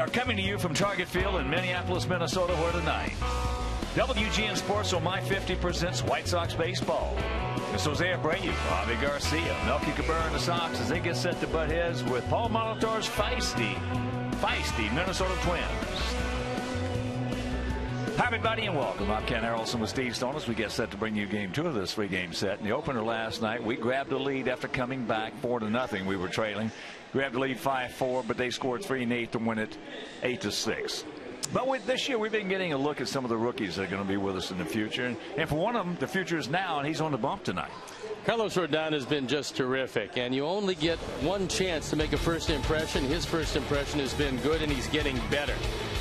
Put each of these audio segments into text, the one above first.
are coming to you from Target Field in Minneapolis, Minnesota, where tonight WGN Sports on My 50 presents White Sox baseball. It's Jose Abreu, Javi Garcia, Melky Cabrera and the Sox as they get set to butt heads with Paul Molitor's feisty Minnesota Twins. Hi, everybody, and welcome. I'm Ken Harrelson with Steve Stone as we get set to bring you game 2 of this 3-game set. In the opener last night, we grabbed the lead after coming back 4-0. We were trailing. Grabbed the lead 5-4, but they scored 3 1/8 to win it 8-6. But this year, we've been getting a look at some of the rookies that are going to be with us in the future. And for one of them, the future is now, and he's on the bump tonight. Carlos Rodon has been just terrific, and you only get one chance to make a first impression. His first impression has been good, and he's getting better.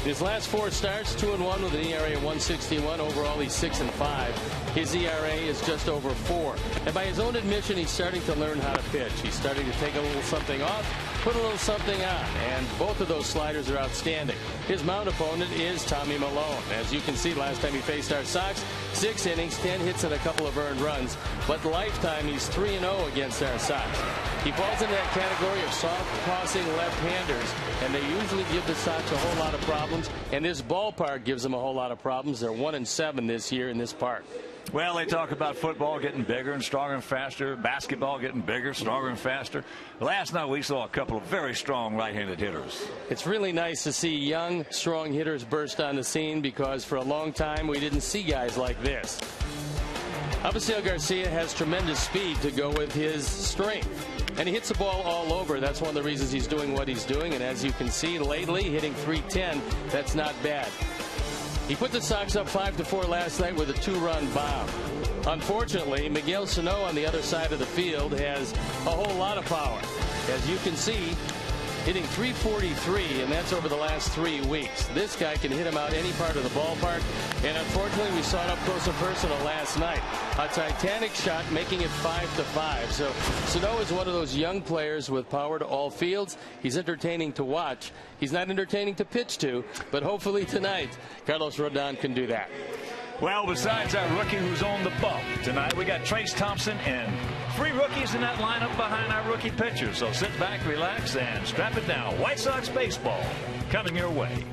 His last 4 starts, 2-1 with an ERA of 1.61. Overall, he's 6-5. His ERA is just over 4. And by his own admission, he's starting to learn how to pitch. He's starting to take a little something off, put a little something on, and both of those sliders are outstanding. His mound opponent is Tommy Milone. As you can see, last time he faced our Sox, 6 innings, 10 hits, and a couple of earned runs. But lifetime, he's 3-0 against our Sox. He falls into that category of soft-tossing left-handers, and they usually give the Sox a whole lot of problems, and this ballpark gives them a whole lot of problems. They're 1-7 this year in this park. Well, they talk about football getting bigger and stronger and faster, basketball getting bigger, stronger and faster. Last night we saw a couple of very strong right-handed hitters. It's really nice to see young, strong hitters burst on the scene because for a long time we didn't see guys like this. Avisail Garcia has tremendous speed to go with his strength. And he hits the ball all over. That's one of the reasons he's doing what he's doing. And as you can see lately, hitting .310, that's not bad. He put the Sox up 5-4 last night with a 2-run bomb. Unfortunately, Miguel Sano on the other side of the field has a whole lot of power. As you can see, hitting .343, and that's over the last 3 weeks. This guy can hit him out any part of the ballpark, and unfortunately we saw it up close and personal last night. A titanic shot making it 5-5. So Sano is one of those young players with power to all fields. He's entertaining to watch. He's not entertaining to pitch to, but hopefully tonight Carlos Rodon can do that. Well, besides our rookie who's on the bump tonight, we got Trace Thompson and 3 rookies in that lineup behind our rookie pitchers. So sit back, relax, and strap it down. White Sox baseball coming your way.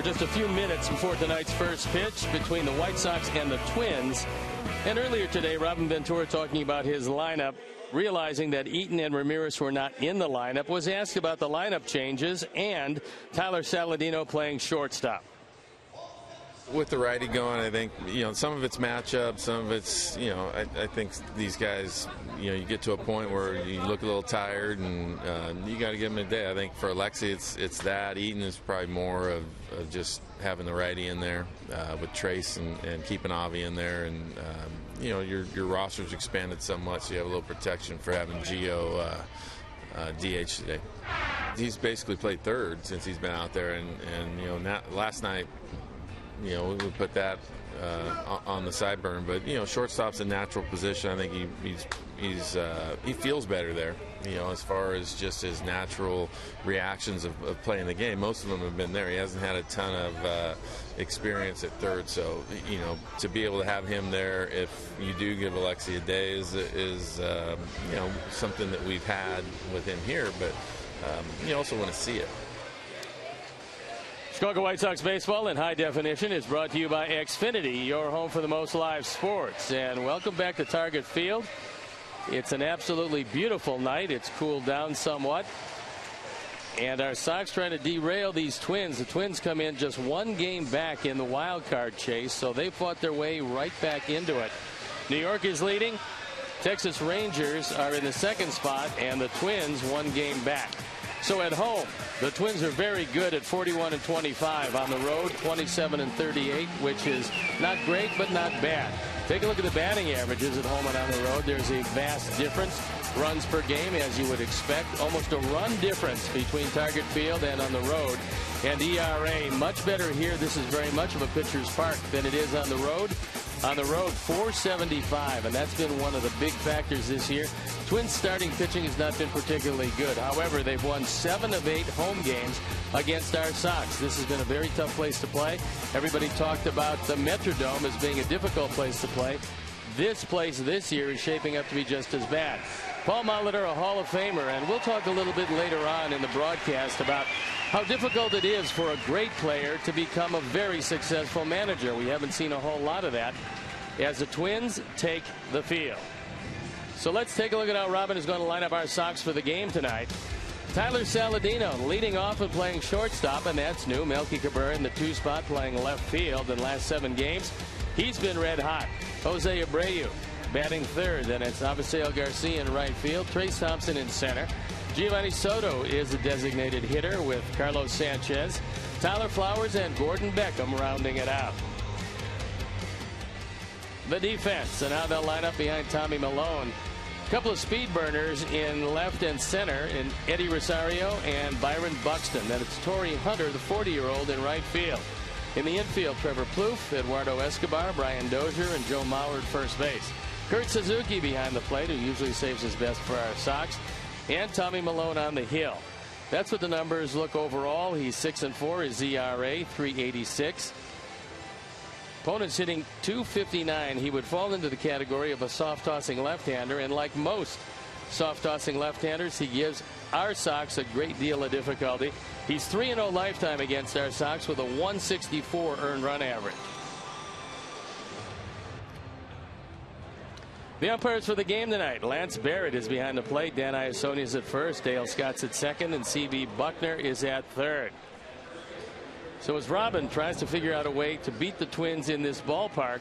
just a few minutes before tonight's first pitch between the White Sox and the Twins. And earlier today, Robin Ventura, talking about his lineup, realizing that Eaton and Ramirez were not in the lineup, was asked about the lineup changes and Tyler Saladino playing shortstop. With the righty going, I think, some of it's matchup, some of it's, I think these guys, you get to a point where you look a little tired and you got to give them a day. I think for Alexi, it's that. Eaton is probably more of just having the righty in there with Trace and keeping Avi in there. And, your roster's expanded so much, so you have a little protection for having Gio DH today. He's basically played third since he's been out there. And last night, we would put that on the sideburn, but shortstop's a natural position. I think he feels better there. As far as just his natural reactions of playing the game, most of them have been there. He hasn't had a ton of experience at third, so to be able to have him there, if you do give Alexi a day, is something that we've had with him here, but you also want to see it. Chicago White Sox baseball in high definition is brought to you by Xfinity, your home for the most live sports. And welcome back to Target Field. It's an absolutely beautiful night. It's cooled down somewhat. And our Sox trying to derail these Twins. The Twins come in just one game back in the wild card chase, so they fought their way right back into it. New York is leading. Texas Rangers are in the second spot, and the Twins one game back. So at home, the Twins are very good at 41-25. On the road, 27-38, which is not great, but not bad. Take a look at the batting averages at home and on the road. There's a vast difference. Runs per game, as you would expect. Almost a run difference between Target Field and on the road. And ERA, much better here. This is very much of a pitcher's park than it is on the road. On the road, 475, and that's been one of the big factors this year. Twins starting pitching has not been particularly good. However, they've won 7 of 8 home games against our Sox. This has been a very tough place to play. Everybody talked about the Metrodome as being a difficult place to play. This place this year is shaping up to be just as bad. Paul Molitor, a Hall of Famer, and we'll talk a little bit later on in the broadcast about how difficult it is for a great player to become a very successful manager. We haven't seen a whole lot of that as the Twins take the field. So let's take a look at how Robin is going to line up our Sox for the game tonight. Tyler Saladino leading off and playing shortstop, and that's new. Melky Cabrera in the 2 spot playing left field in the last 7 games. He's been red hot. Jose Abreu batting third. Then it's Avisail Garcia in right field. Trace Thompson in center. Giovanni Soto is a designated hitter with Carlos Sanchez, Tyler Flowers, and Gordon Beckham rounding it out. The defense, and how they'll line up behind Tommy Milone. A couple of speed burners in left and center in Eddie Rosario and Byron Buxton. Then it's Torrey Hunter, the 40-year-old, in right field. In the infield, Trevor Plouffe, Eduardo Escobar, Brian Dozier, and Joe Mauer at first base. Kurt Suzuki behind the plate, who usually saves his best for our Sox. And Tommy Milone on the hill. That's what the numbers look overall. He's 6-4. His ERA, 3.86. Opponents hitting .259. He would fall into the category of a soft-tossing left-hander. And like most soft-tossing left-handers, he gives our Sox a great deal of difficulty. He's 3-0 lifetime against our Sox with a 164 earned run average. The umpires for the game tonight. Lance Barrett is behind the plate. Dan Iassoni is at first. Dale Scott's at second. And C.B. Buckner is at third. So as Robin tries to figure out a way to beat the Twins in this ballpark,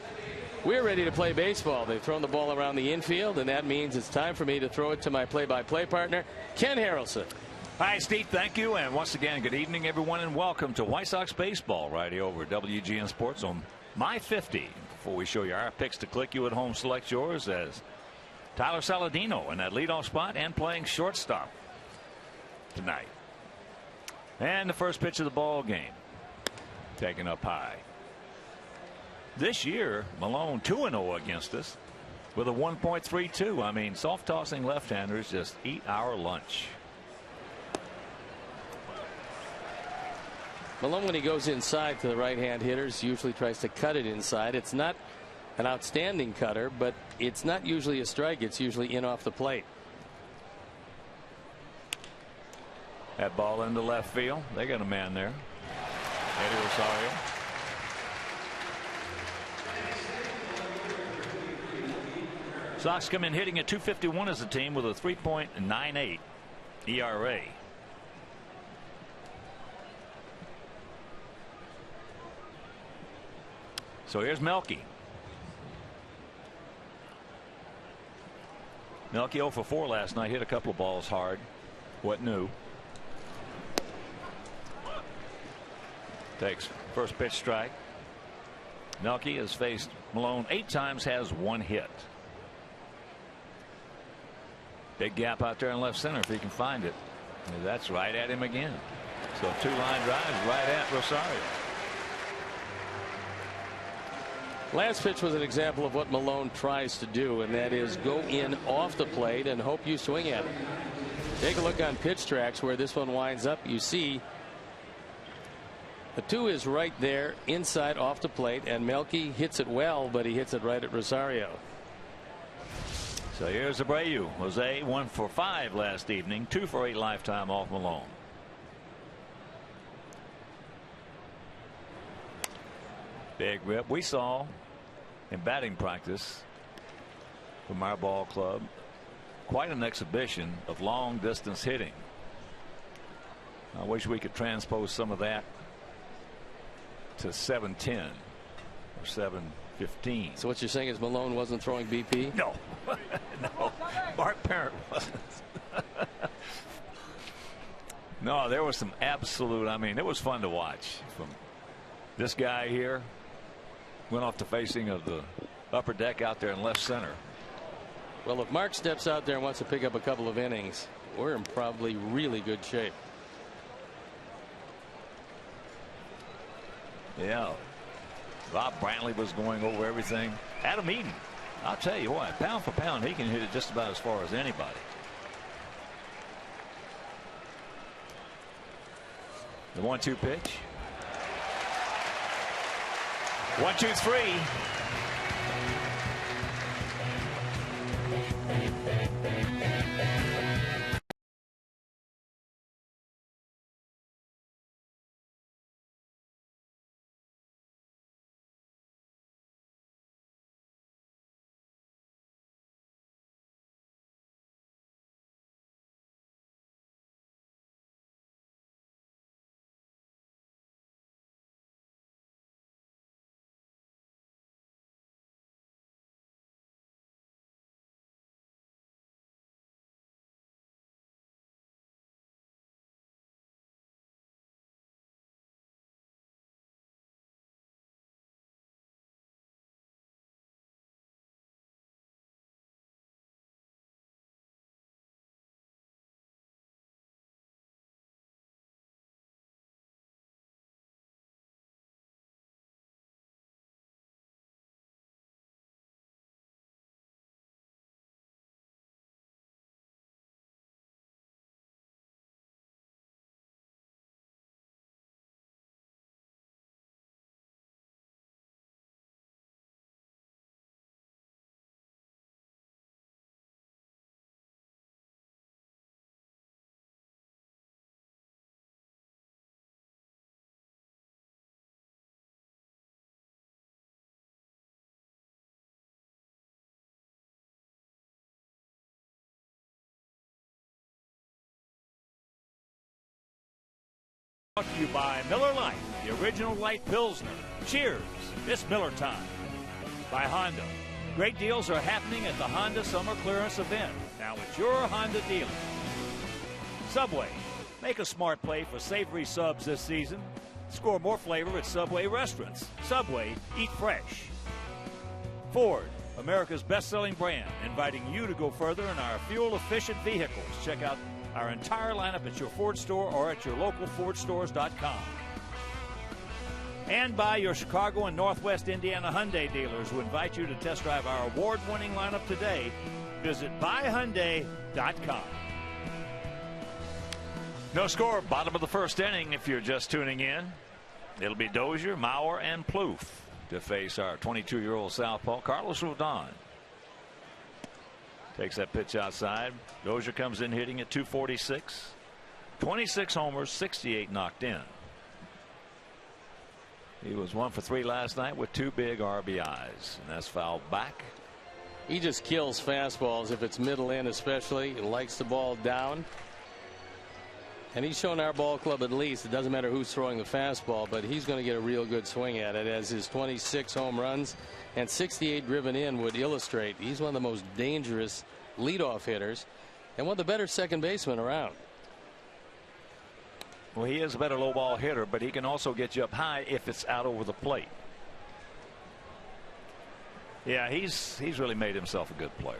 we're ready to play baseball. They've thrown the ball around the infield, and that means it's time for me to throw it to my play-by-play partner, Ken Harrelson. Hi, Steve. Thank you. And once again, good evening, everyone, and welcome to White Sox baseball right here over at WGN Sports on My 50. Before we show you our picks to click, you at home select yours as Tyler Saladino in that leadoff spot and playing shortstop tonight. And the first pitch of the ball game taken up high. This year, Milone 2-0 against us with a 1.32. I mean, soft tossing left-handers just eat our lunch. Milone, when he goes inside to the right-hand hitters, usually tries to cut it inside. It's not an outstanding cutter, but it's not usually a strike. It's usually in off the plate. That ball into left field. They got a man there. Eddie Rosario. Sox come in hitting at .251 as a team with a 3.98 ERA. So here's Melky. Melky 0 for 4 last night. Hit a couple of balls hard. What new? Takes first pitch strike. Melky has faced Malone 8 times, has 1 hit. Big gap out there in left center if he can find it. And that's right at him again. So 2-line drive right at Rosario. Last pitch was an example of what Malone tries to do, and that is go in off the plate and hope you swing at it. Take a look on pitch tracks where this one winds up. You see the 2 is right there inside off the plate, and Melky hits it well, but he hits it right at Rosario. So here's Abreu. Jose 1 for 5 last evening, 2 for 8 lifetime off Malone. Big rip. We saw in batting practice from our ball club quite an exhibition of long distance hitting. I wish we could transpose some of that to 710 or 715. So what you're saying is Malone wasn't throwing BP? No. No. Mark Parent wasn't. No, there was some absolute, I mean, it was fun to watch. From this guy here, went off the facing of the upper deck out there in left center. Well, if Mark steps out there and wants to pick up a couple of innings, we're in probably really good shape. Yeah. Rob Brantley was going over everything. Adam Eaton, I'll tell you what, pound for pound, he can hit it just about as far as anybody. The 1-2 pitch. 1-2-3. Brought to you by Miller Lite, the original light Pilsner. Cheers, it's Miller time. By Honda. Great deals are happening at the Honda Summer Clearance event. Now it's your Honda dealer. Subway. Make a smart play for savory subs this season. Score more flavor at Subway restaurants. Subway, eat fresh. Ford, America's best-selling brand, inviting you to go further in our fuel-efficient vehicles. Check out our entire lineup at your Ford store or at your local FordStores.com. And by your Chicago and Northwest Indiana Hyundai dealers who invite you to test drive our award-winning lineup today. Visit buyhyundai.com. No score, bottom of the first inning if you're just tuning in. It'll be Dozier, Mauer, and Plouffe to face our 22-year-old southpaw, Carlos Rodon. Takes that pitch outside. Dozier comes in hitting at .246. 26 homers, 68 knocked in. He was 1 for 3 last night with 2 big RBIs, and that's fouled back. He just kills fastballs if it's middle in, especially. He likes the ball down. And he's shown our ball club at least it doesn't matter who's throwing the fastball, but he's going to get a real good swing at it, as his 26 home runs and 68 driven in would illustrate. He's one of the most dangerous leadoff hitters and one of the better second basemen around. Well, he is a better low ball hitter, but he can also get you up high if it's out over the plate. Yeah, he's really made himself a good player.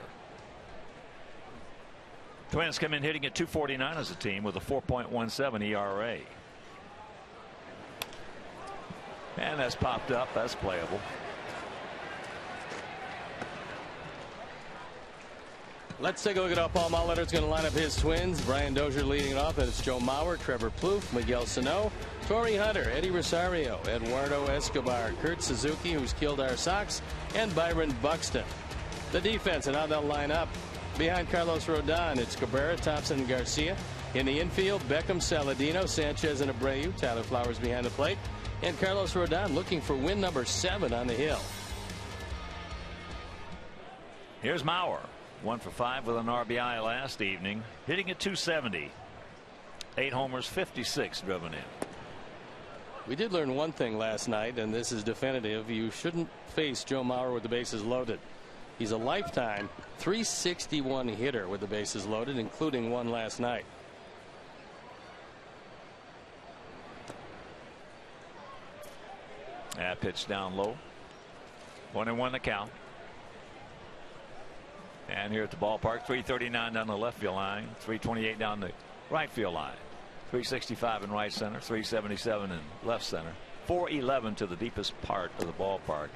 Twins come in hitting at .249 as a team with a 4.17 ERA. And that's popped up. That's playable. Let's take a look at how Paul Molitor's going to line up his Twins. Brian Dozier leading it off, and it's Joe Mauer, Trevor Plouffe, Miguel Sano, Torrey Hunter, Eddie Rosario, Eduardo Escobar, Kurt Suzuki, who's killed our Sox, and Byron Buxton. The defense and how they'll line up. Behind Carlos Rodon, it's Cabrera, Thompson, and Garcia. In the infield, Beckham, Saladino, Sanchez, and Abreu. Tyler Flowers behind the plate. And Carlos Rodon looking for win number 7 on the hill. Here's Mauer. 1 for 5 with an RBI last evening, hitting at .270. 8 homers, 56 driven in. We did learn one thing last night, and this is definitive. You shouldn't face Joe Mauer with the bases loaded. He's a lifetime .361 hitter with the bases loaded, including one last night. That pitch down low. 1-1 the count. And here at the ballpark, 339 down the left field line, 328 down the right field line, 365 in right center, 377 in left center, 411 to the deepest part of the ballpark,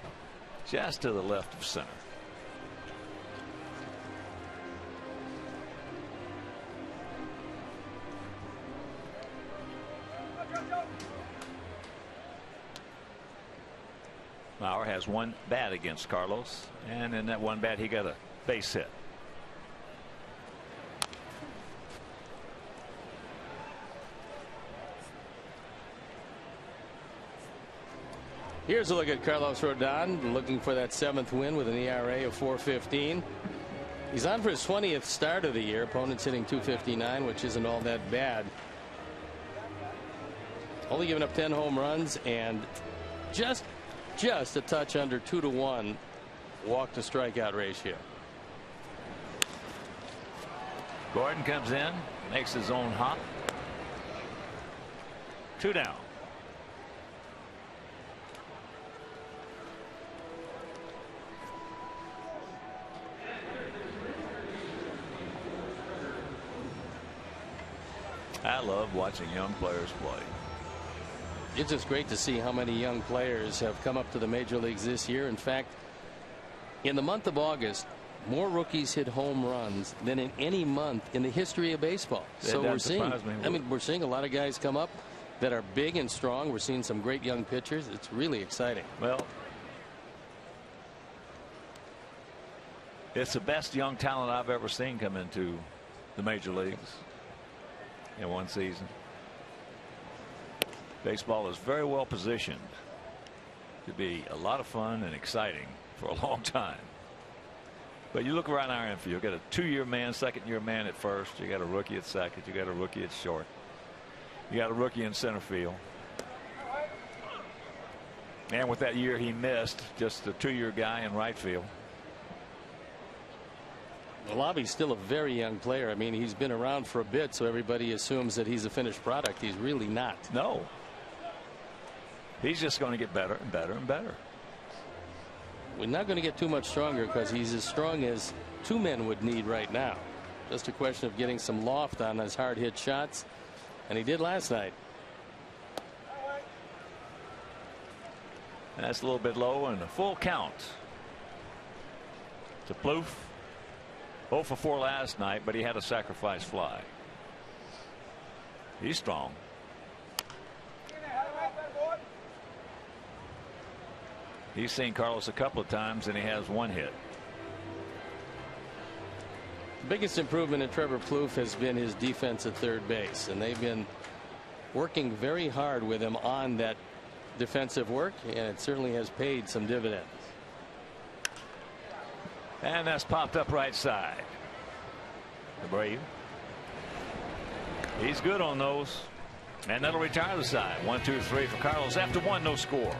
just to the left of center. Mauer has 1 bat against Carlos, and in that 1 bat he got a base hit. Here's a look at Carlos Rodon, looking for that 7th win with an ERA of .415. He's on for his 20th start of the year. Opponents hitting .259, which isn't all that bad. Only giving up 10 home runs and just a touch under 2-to-1 walk to strikeout ratio. Gordon comes in, makes his own hop. 2 down. I love watching young players play. It's just great to see how many young players have come up to the major leagues this year. In fact, in the month of August, more rookies hit home runs than in any month in the history of baseball. So we're seeing, we're seeing a lot of guys come up that are big and strong. We're seeing some great young pitchers. It's really exciting. Well, it's the best young talent I've ever seen come into the major leagues in one season. Baseball is very well positioned to be a lot of fun and exciting for a long time. But you look around our infield, you got a 2-year man, 2nd-year man at first, you got a rookie at second, you got a rookie at short, you got a rookie in center field. And with that year he missed, just a 2-year guy in right field. Lobby's still a very young player. I mean, he's been around for a bit, so everybody assumes that he's a finished product. He's really not. No. He's just going to get better and better and better. We're not going to get too much stronger because he's as strong as 2 men would need right now. Just a question of getting some loft on his hard hit shots, and he did last night. And that's a little bit low, and a full count to Plouffe. 0 for 4 last night, but he had a sacrifice fly. He's strong. He's seen Carlos a couple of times, and he has 1 hit. The biggest improvement in Trevor Plouffe has been his defense at third base, and they've been working very hard with him on that defensive work, and it certainly has paid some dividends. And that's popped up right side. The Brave. He's good on those. And that'll retire the side. 1, 2, 3 for Cardinals. After 1, no score.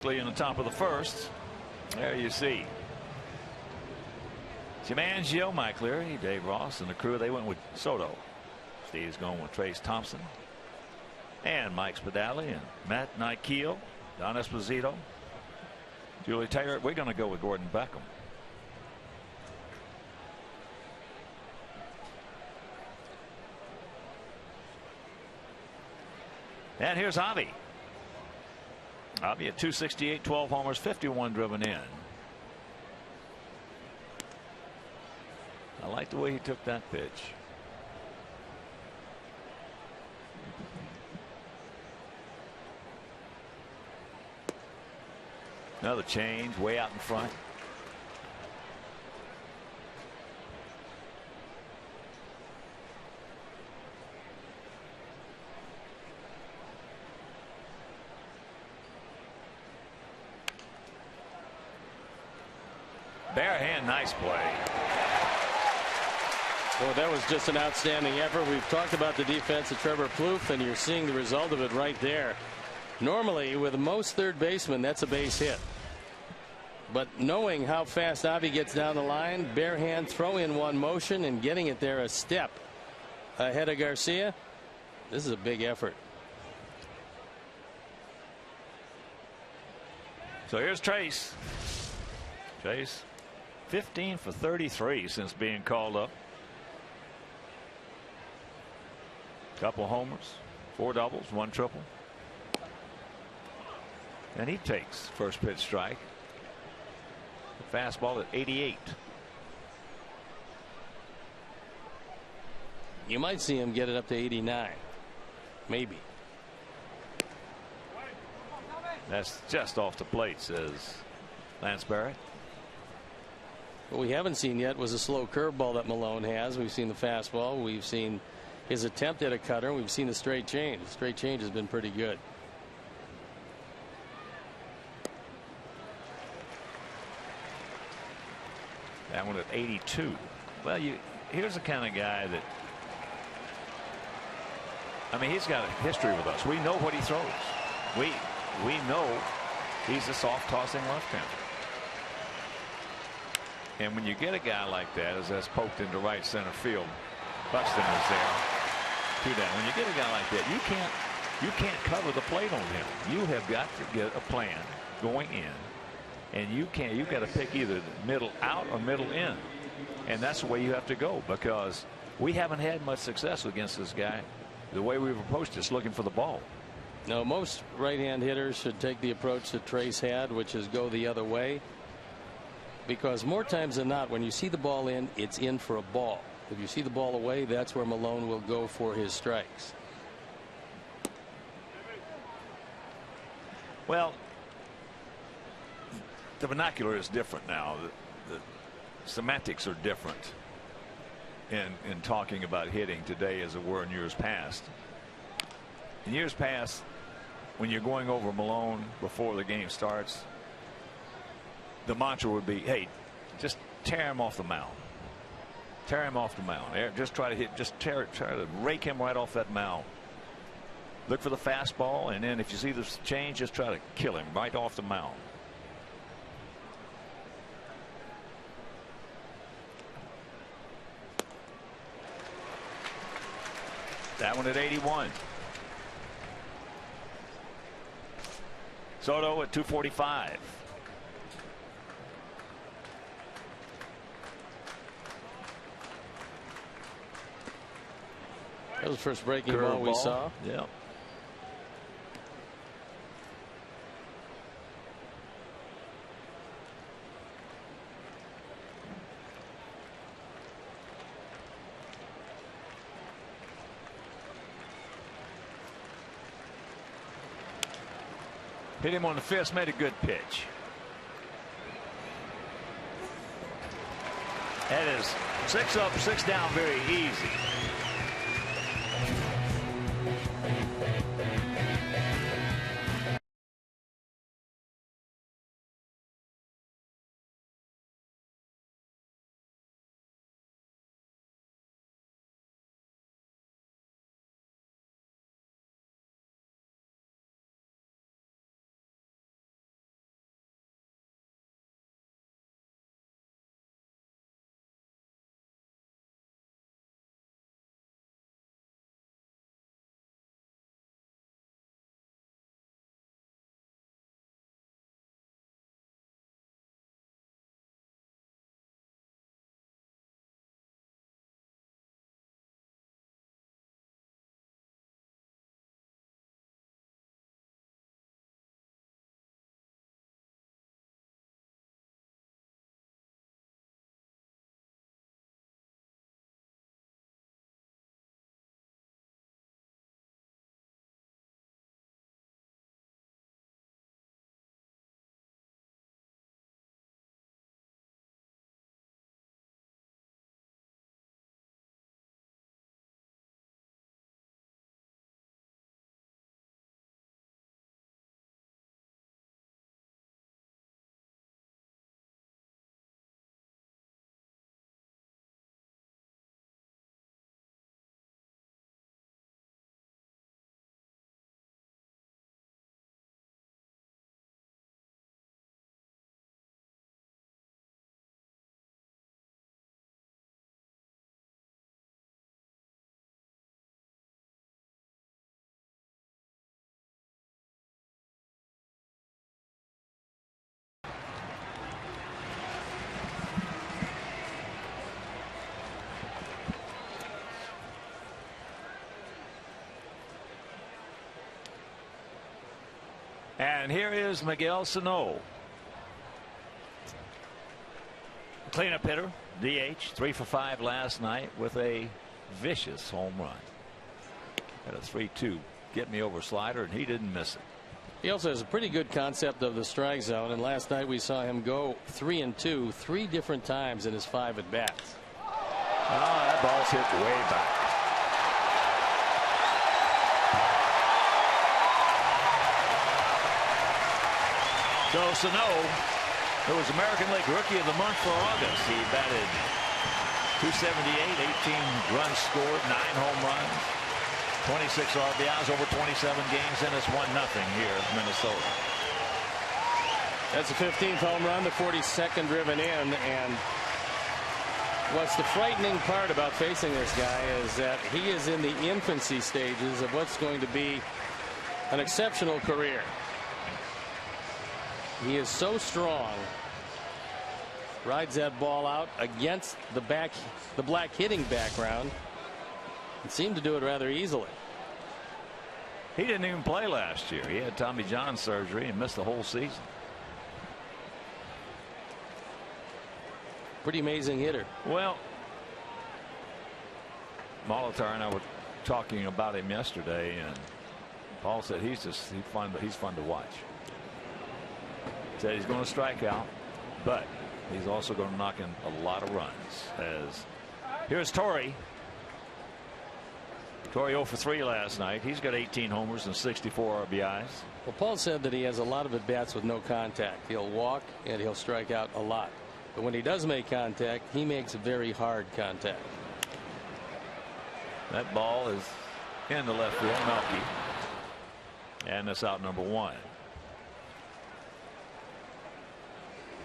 In the top of the first. There you see Gio, Mike Leary, Dave Ross, and the crew. They went with Soto. Steve's going with Trace Thompson and Mike Spadali and Matt Nykiel, Don Esposito, Julie Taylor. We're going to go with Gordon Beckham. And here's Avi. Avi at 268, 12 homers, 51 driven in. I like the way he took that pitch. Another change way out in front. Bare hand, nice play. Well, that was just an outstanding effort. We've talked about the defense of Trevor Plouffe, and you're seeing the result of it right there. Normally, with most third basemen, that's a base hit. But knowing how fast Avi gets down the line, bare hand, throw in one motion, and getting it there a step ahead of Garcia, this is a big effort. So here's Trace. Trace, 15 for 33 since being called up. Couple homers, 4 doubles, 1 triple. And he takes first pitch strike. The fastball at 88. You might see him get it up to 89. Maybe. That's just off the plate, says Lance Barrett. What we haven't seen yet was a slow curveball that Malone has. We've seen the fastball. We've seen his attempt at a cutter. We've seen the straight change. The straight change has been pretty good. That one at 82. Well, here's the kind of guy that, I mean, he's got a history with us. We know what he throws. We know he's a soft tossing left-hander. And when you get a guy like that, as that's poked into right center field, Buxton is there, 2 down. When you get a guy like that, you can't cover the plate on him. You have got to get a plan going in, and you've got to pick either middle out or middle in. And that's the way you have to go, because we haven't had much success against this guy. The way we've approached it's looking for the ball. No, most right-hand hitters should take the approach that Trace had, which is go the other way. Because more times than not, when you see the ball in, it's in for a ball. If you see the ball away, that's where Malone will go for his strikes. Well, the vernacular is different now. The semantics are different in talking about hitting today as it were in years past. In years past, when you're going over Malone before the game starts, the mantra would be, hey, just tear him off the mound. Tear him off the mound. Just try to hit, just try to rake him right off that mound. Look for the fastball, and then if you see the change, just try to kill him right off the mound. That one at 81. Soto at 245. That was the first breaking ball we saw. Yeah. Hit him on the fist, made a good pitch. That is 6 up, 6 down, very easy. And here is Miguel Sano. Cleanup hitter, DH, 3 for 5 last night with a vicious home run. Had a 3-2 get me over slider, and he didn't miss it. He also has a pretty good concept of the strike zone, and last night we saw him go 3-2 3 different times in his 5 at bats. Oh, that ball's hit way back. So Sano, who was American League Rookie of the Month for August, he batted .278, 18 runs scored, 9 home runs, 26 RBIs over 27 games, and it's 1-0 here in Minnesota. That's the 15th home run, the 42nd driven in, and what's the frightening part about facing this guy is that he is in the infancy stages of what's going to be an exceptional career. He is so strong Rides that ball out against the black hitting background and seemed to do it rather easily. He didn't even play last year. He had Tommy John surgery and missed the whole season. Pretty amazing hitter. Well, Molitor and I were talking about him yesterday, and Paul said he's fun to watch. Said he's going to strike out, but he's also going to knock in a lot of runs. As here's Torrey. Torrey 0 for 3 last night. He's got 18 homers and 64 RBIs. Well, Paul said that he has a lot of at bats with no contact. He'll walk and he'll strike out a lot. But when he does make contact, he makes very hard contact. That ball is in the left field, Melky. And that's out number 1.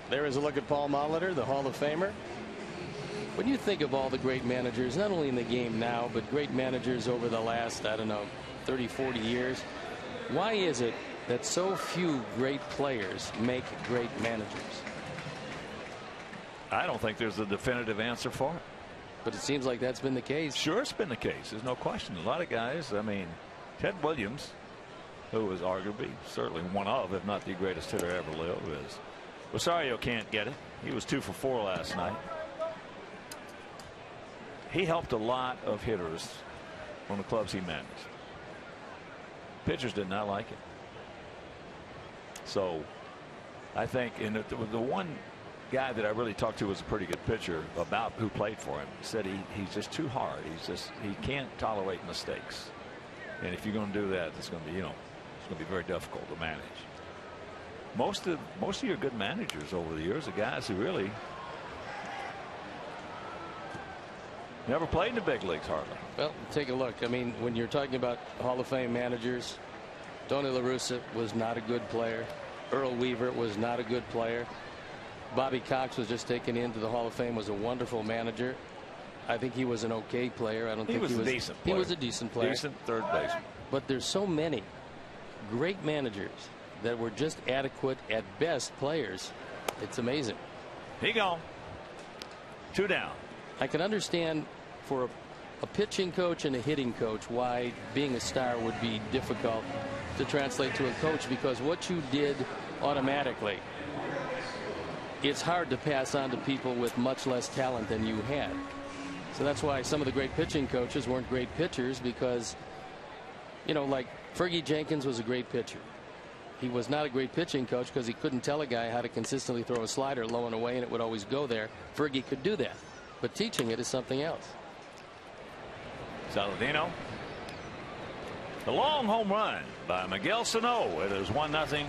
There is a look at Paul Molitor, the Hall of Famer. When you think of all the great managers, not only in the game now, but great managers over the last, I don't know, 30, 40 years, why is it that so few great players make great managers? I don't think there's a definitive answer for it. But it seems like that's been the case. Sure, it's been the case. There's no question. A lot of guys, I mean, Ted Williams, who was arguably certainly one of, if not the greatest hitter ever lived, is Rosario can't get it. He was 2 for 4 last night. He helped a lot of hitters on the clubs he managed. Pitchers did not like it. So I think the one guy that I really talked to was a pretty good pitcher about who played for him. He said he's just too hard. He can't tolerate mistakes. And if you're going to do that, it's going to be, it's going to be very difficult to manage. Most of your good managers over the years are guys who really never played in the big leagues hardly. Well, take a look. I mean, when you're talking about Hall of Fame managers, Tony La Russa was not a good player. Earl Weaver was not a good player. Bobby Cox was just taken into the Hall of Fame, was a wonderful manager. I think he was an okay player. I don't think he was a decent player. He was a decent player. Decent third baseman. But there's so many great managers that were just adequate at best players. It's amazing. He gone. 2 down. I can understand for a pitching coach and a hitting coach why being a star would be difficult to translate to a coach, because what you did automatically, it's hard to pass on to people with much less talent than you had. So that's why some of the great pitching coaches weren't great pitchers, because, like Fergie Jenkins was a great pitcher. He was not a great pitching coach because he couldn't tell a guy how to consistently throw a slider low and away and it would always go there. Fergie could do that, but teaching it is something else. Saladino. The long home run by Miguel Sano. It is 1-0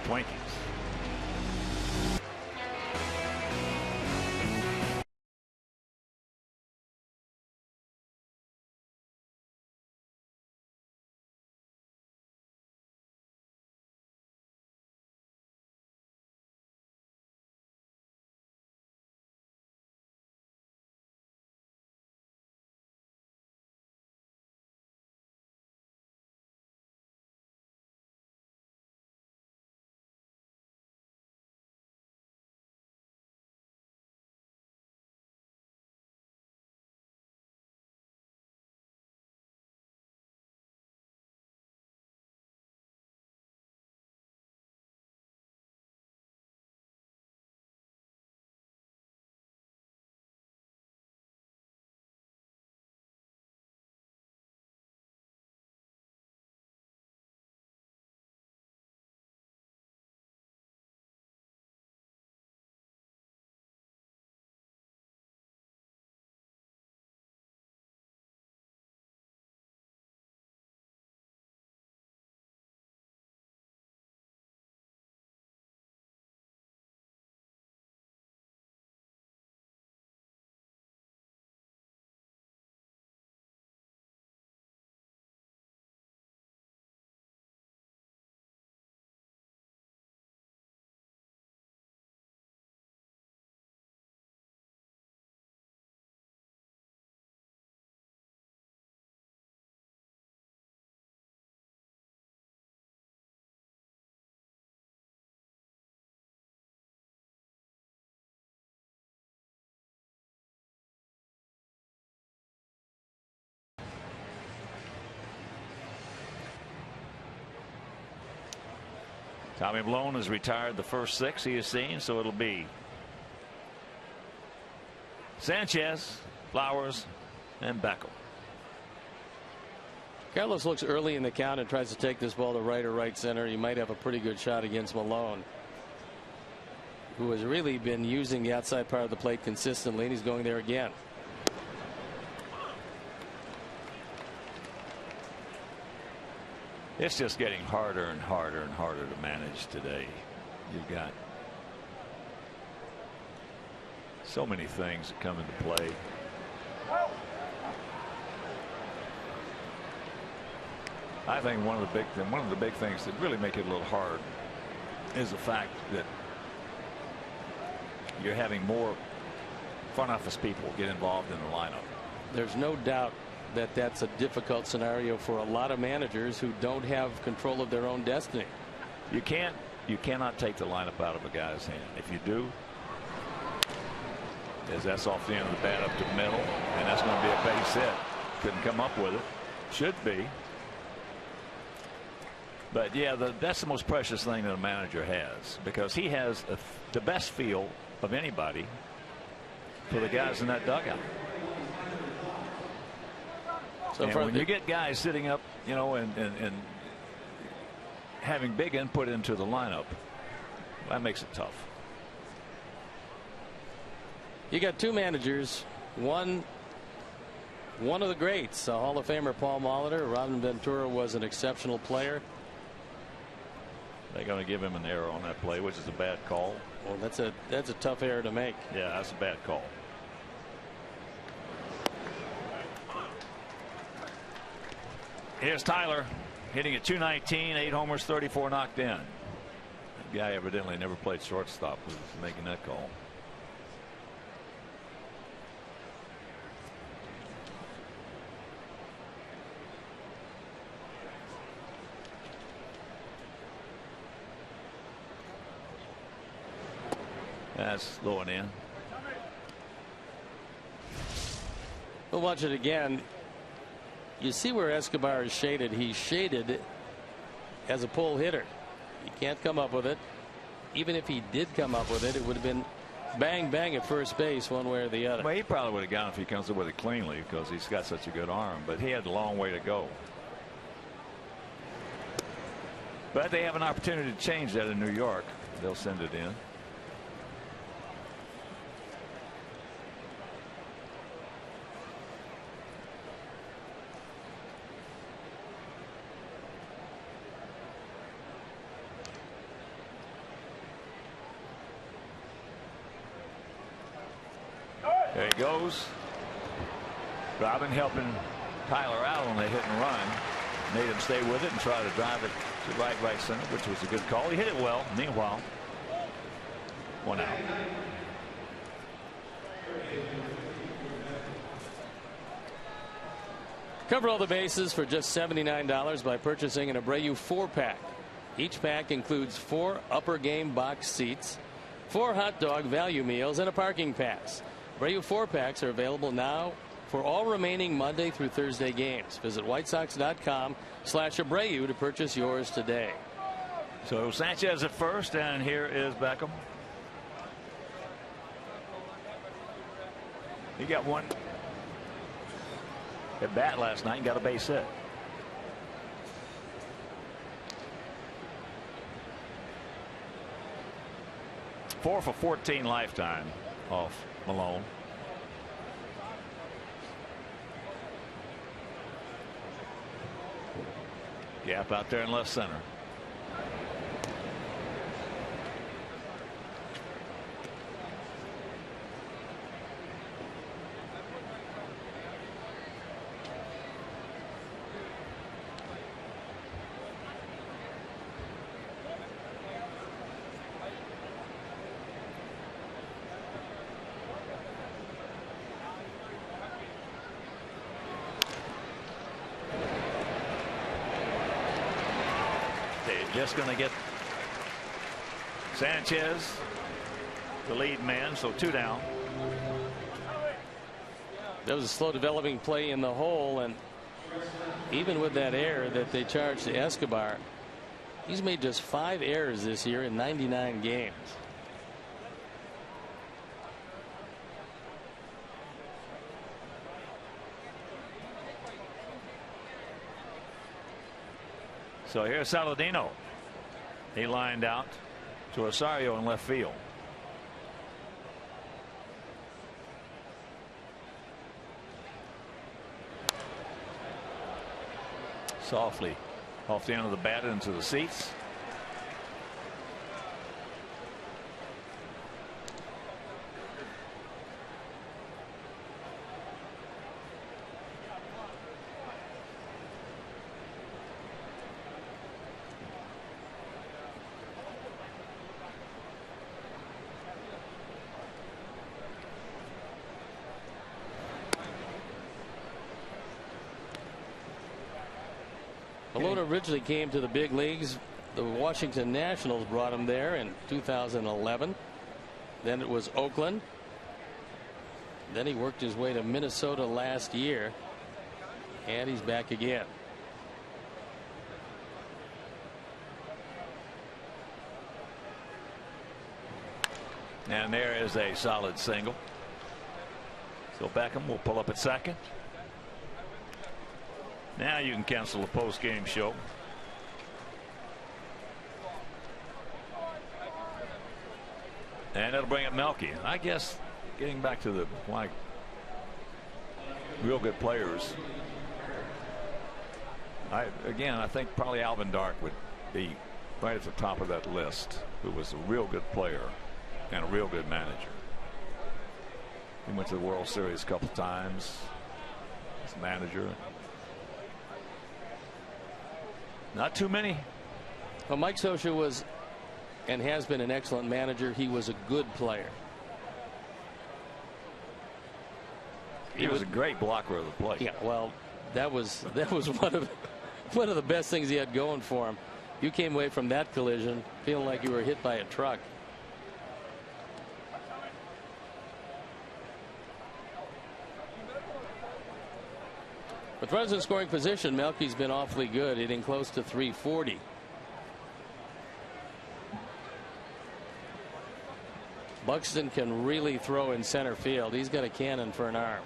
Twinkies. Tommy Malone has retired the first 6 he has seen, so it'll be Sanchez, Flowers, and Beckham. Carlos looks early in the count and tries to take this ball to right or right center. He might have a pretty good shot against Malone, who has really been using the outside part of the plate consistently, and he's going there again. It's just getting harder and harder and harder to manage today. You've got so many things that come into play. I think one of the big things that really make it a little hard is the fact that you're having more front office people get involved in the lineup. There's no doubt that that's a difficult scenario for a lot of managers who don't have control of their own destiny. You cannot take the lineup out of a guy's hand. If you do, that's off the end of the bat up to the middle, and that's going to be a base hit. Couldn't come up with it. Should be. But yeah, that's the most precious thing that a manager has, because he has the best feel of anybody for the guys in that dugout. So when you get guys sitting up, you know, and having big input into the lineup, that makes it tough. You got 2 managers, one of the greats, Hall of Famer Paul Molitor. Robin Ventura was an exceptional player. They're going to give him an error on that play, which is a bad call. Well, that's a tough error to make. Yeah, that's a bad call. Here's Tyler hitting at .219, 8 homers, 34 knocked in. That guy evidently never played shortstop, was making that call. That's low and in. We'll watch it again. You see where Escobar is shaded. He's shaded as a pull hitter. He can't come up with it. Even if he did come up with it, it would have been bang bang at first base one way or the other. Well, he probably would have gone if he comes up with it cleanly, because he's got such a good arm, but he had a long way to go. But they have an opportunity to change that in New York. They'll send it in. There he goes. Robin helping Tyler out on the hit and run. Made him stay with it and try to drive it to right center, which was a good call. He hit it well. Meanwhile, 1 out. Cover all the bases for just $79 by purchasing an Abreu 4-pack. Each pack includes 4 upper game box seats, 4 hot dog value meals, and a parking pass. Abreu 4-packs are available now for all remaining Monday through Thursday games. Visit whitesox.com/Abreu to purchase yours today. So Sanchez at first, and here is Beckham. He got one at bat last night and got a base hit. Four for 14 lifetime off Malone. Gap out there in left center. Just going to get Sanchez, the lead man, so 2 down. That was a slow developing play in the hole, and even with that error that they charged to Escobar, He's made just 5 errors this year in 99 games. So here's Saladino. He lined out to Osorio in left field. Softly off the end of the bat into the seats. Malone originally came to the big leagues. The Washington Nationals brought him there in 2011. Then it was Oakland. Then he worked his way to Minnesota last year. And he's back again. And there is a solid single. So Beckham will pull up at second. Now you can cancel the post-game show. And it'll bring up Melky. I guess getting back to the real good players. I think probably Alvin Dark would be right at the top of that list, who was a real good player and a real good manager. He went to the World Series a couple times as manager. Not too many. Well, Mike Scioscia was and has been an excellent manager. He was a good player. He was a great blocker of the plate. Yeah, well, that was one of the best things he had going for him. You came away from that collision feeling like you were hit by a truck. With runners in scoring position, Melky's been awfully good, hitting close to 340. Buxton can really throw in center field. He's got a cannon for an arm.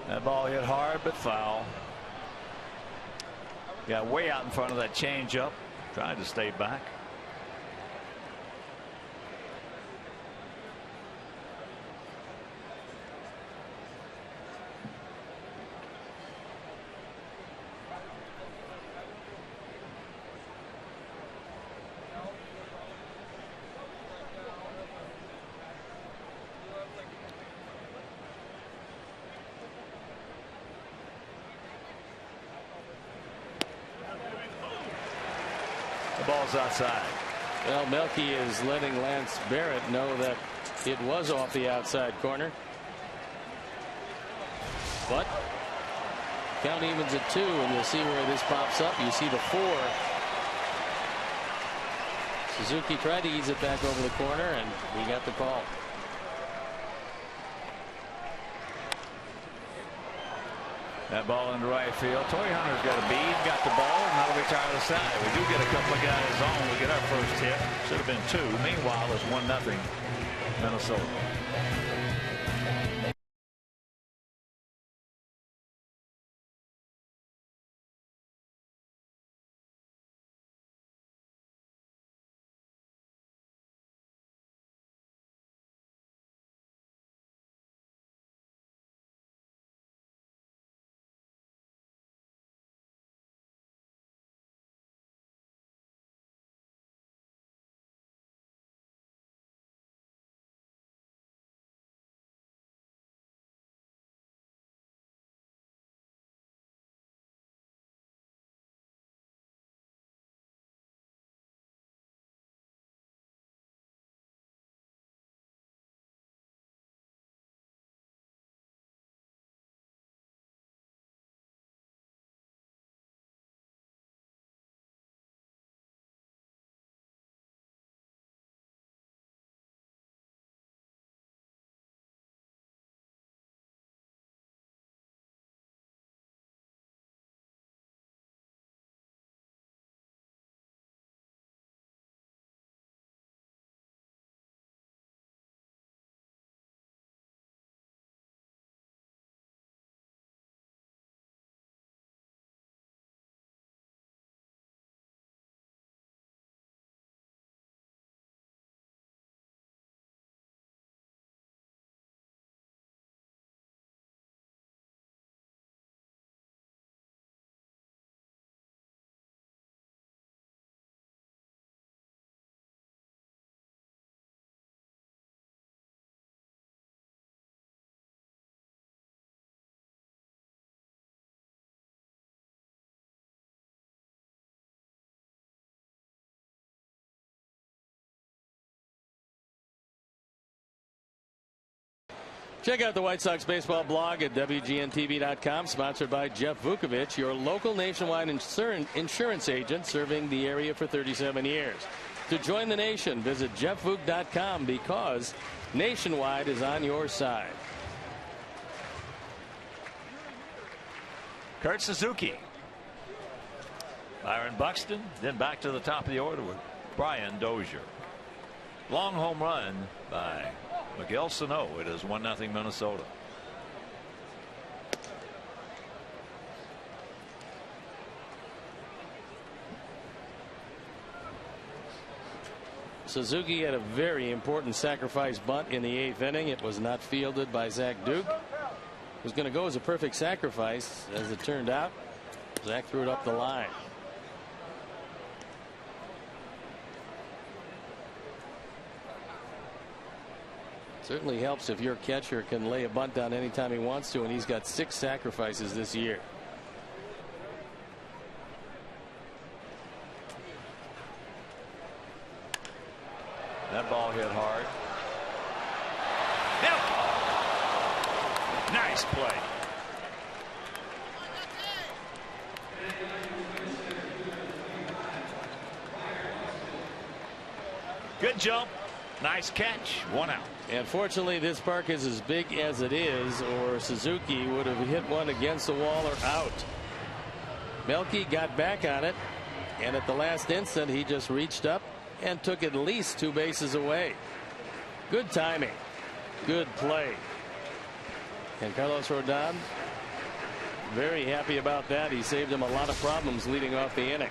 That ball hit hard but foul. Got way out in front of that changeup. Tried to stay back. Ball's outside. Well, Melky is letting Lance Barrett know that it was off the outside corner. But count evens at 2, and you'll see where this pops up. You see the 4. Suzuki tried to ease it back over the corner, and he got the call. That ball into right field. Torrey Hunter's got a bead, got the ball, and that'll retire the side. We do get a couple of guys on. We get our first hit. Should have been 2. Meanwhile, it's 1-0 Minnesota. Check out the White Sox baseball blog at WGNTV.com, sponsored by Jeff Vukovich, your local nationwide insurance agent serving the area for 37 years. To join the nation, visit JeffVuk.com because Nationwide is on your side. Kurt Suzuki, Byron Buxton, then back to the top of the order with Brian Dozier. Long home run by Miguel Sano. It is 1-0 Minnesota. Suzuki had a very important sacrifice bunt in the 8th inning. It was not fielded by Zach Duke. It was going to go as a perfect sacrifice. As it turned out, Zach threw it up the line. Certainly helps if your catcher can lay a bunt down anytime he wants to, and he's got 6 sacrifices this year. That ball hit hard. Yep. Nice play. Good jump. Nice catch. 1 out. And fortunately, this park is as big as it is, or Suzuki would have hit one against the wall or out. Melky got back on it, and at the last instant, he just reached up and took at least 2 bases away. Good timing. Good play. And Carlos Rodon, very happy about that. He saved him a lot of problems leading off the inning.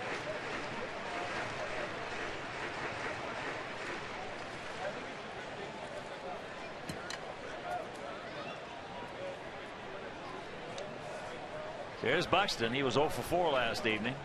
Here's Buxton. He was 0 for 4 last evening.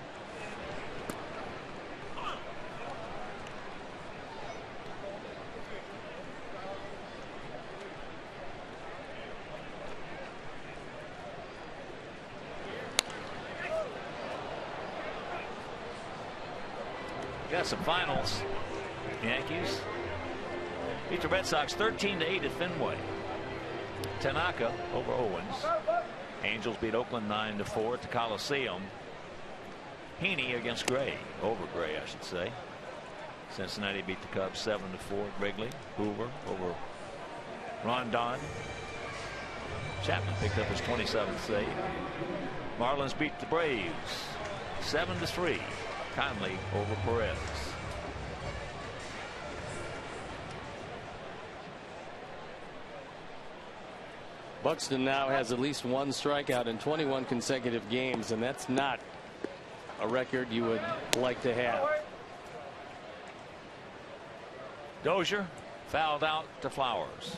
Got some finals. Yankees beat the Red Sox 13-8 at Fenway. Tanaka over Owens. Angels beat Oakland 9-4 at the Coliseum. Heaney against Gray, over Gray, I should say. Cincinnati beat the Cubs 7-4 at Wrigley. Hoover over Rondon. Chapman picked up his 27th save. Marlins beat the Braves 7-3. Conley over Perez. Buxton now has at least 1 strikeout in 21 consecutive games, and that's not a record you would like to have. Dozier fouled out to Flowers.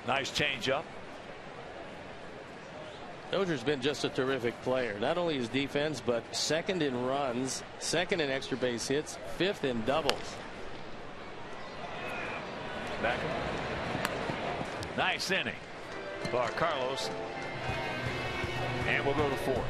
Nice changeup. Dozier's been just a terrific player. Not only his defense, but 2nd in runs, 2nd in extra base hits, 5th in doubles. Back. Nice inning for Carlos. And we'll go to 4th.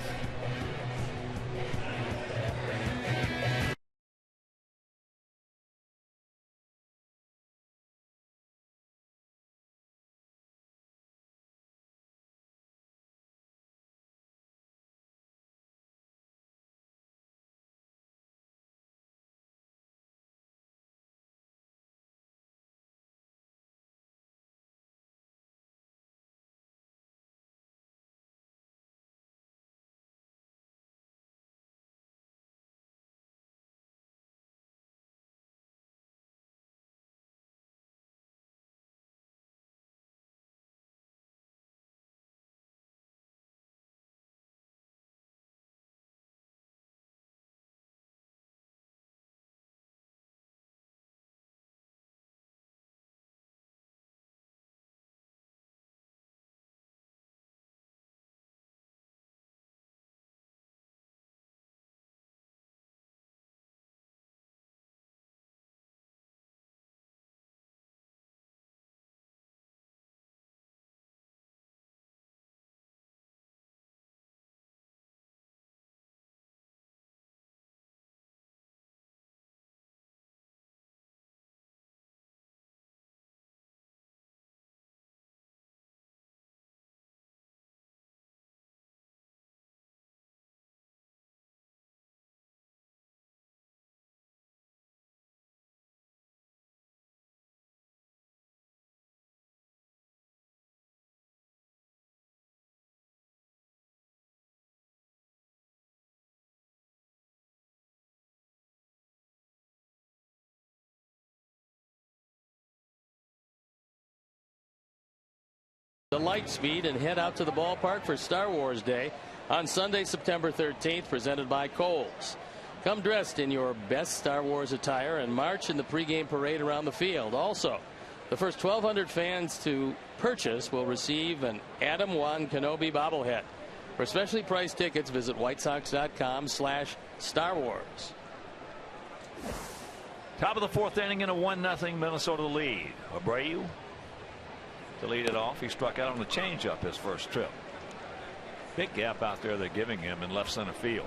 the light speed and head out to the ballpark for Star Wars Day on Sunday, September 13th, presented by Kohl's. Come dressed in your best Star Wars attire and march in the pregame parade around the field. Also, the first 1,200 fans to purchase will receive an Adam Wan Kenobi bobblehead. For specially priced tickets, visit whitessox.com/Star Wars. Top of the fourth inning in a 1-0 Minnesota lead. Abreu to lead it off. He struck out on the changeup his first trip. Big gap out there they're giving him in left center field.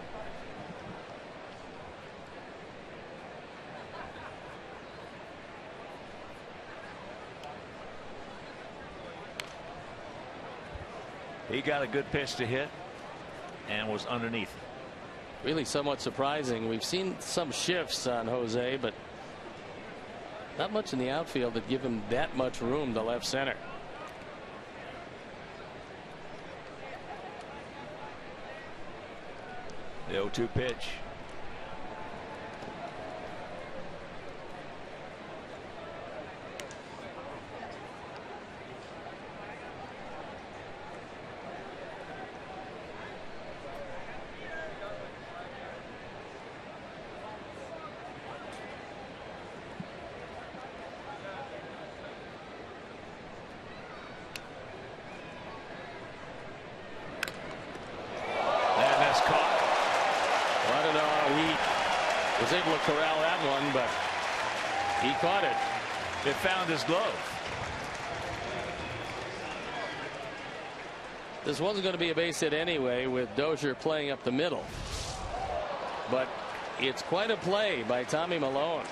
He got a good pitch to hit and was underneath. Really somewhat surprising. We've seen some shifts on Jose, but not much in the outfield that give him that much room to left center. The 0-2 pitch. Able to corral that one, but he caught it. It found his glove. This wasn't going to be a base hit anyway, with Dozier playing up the middle, but it's quite a play by Tommy Milone.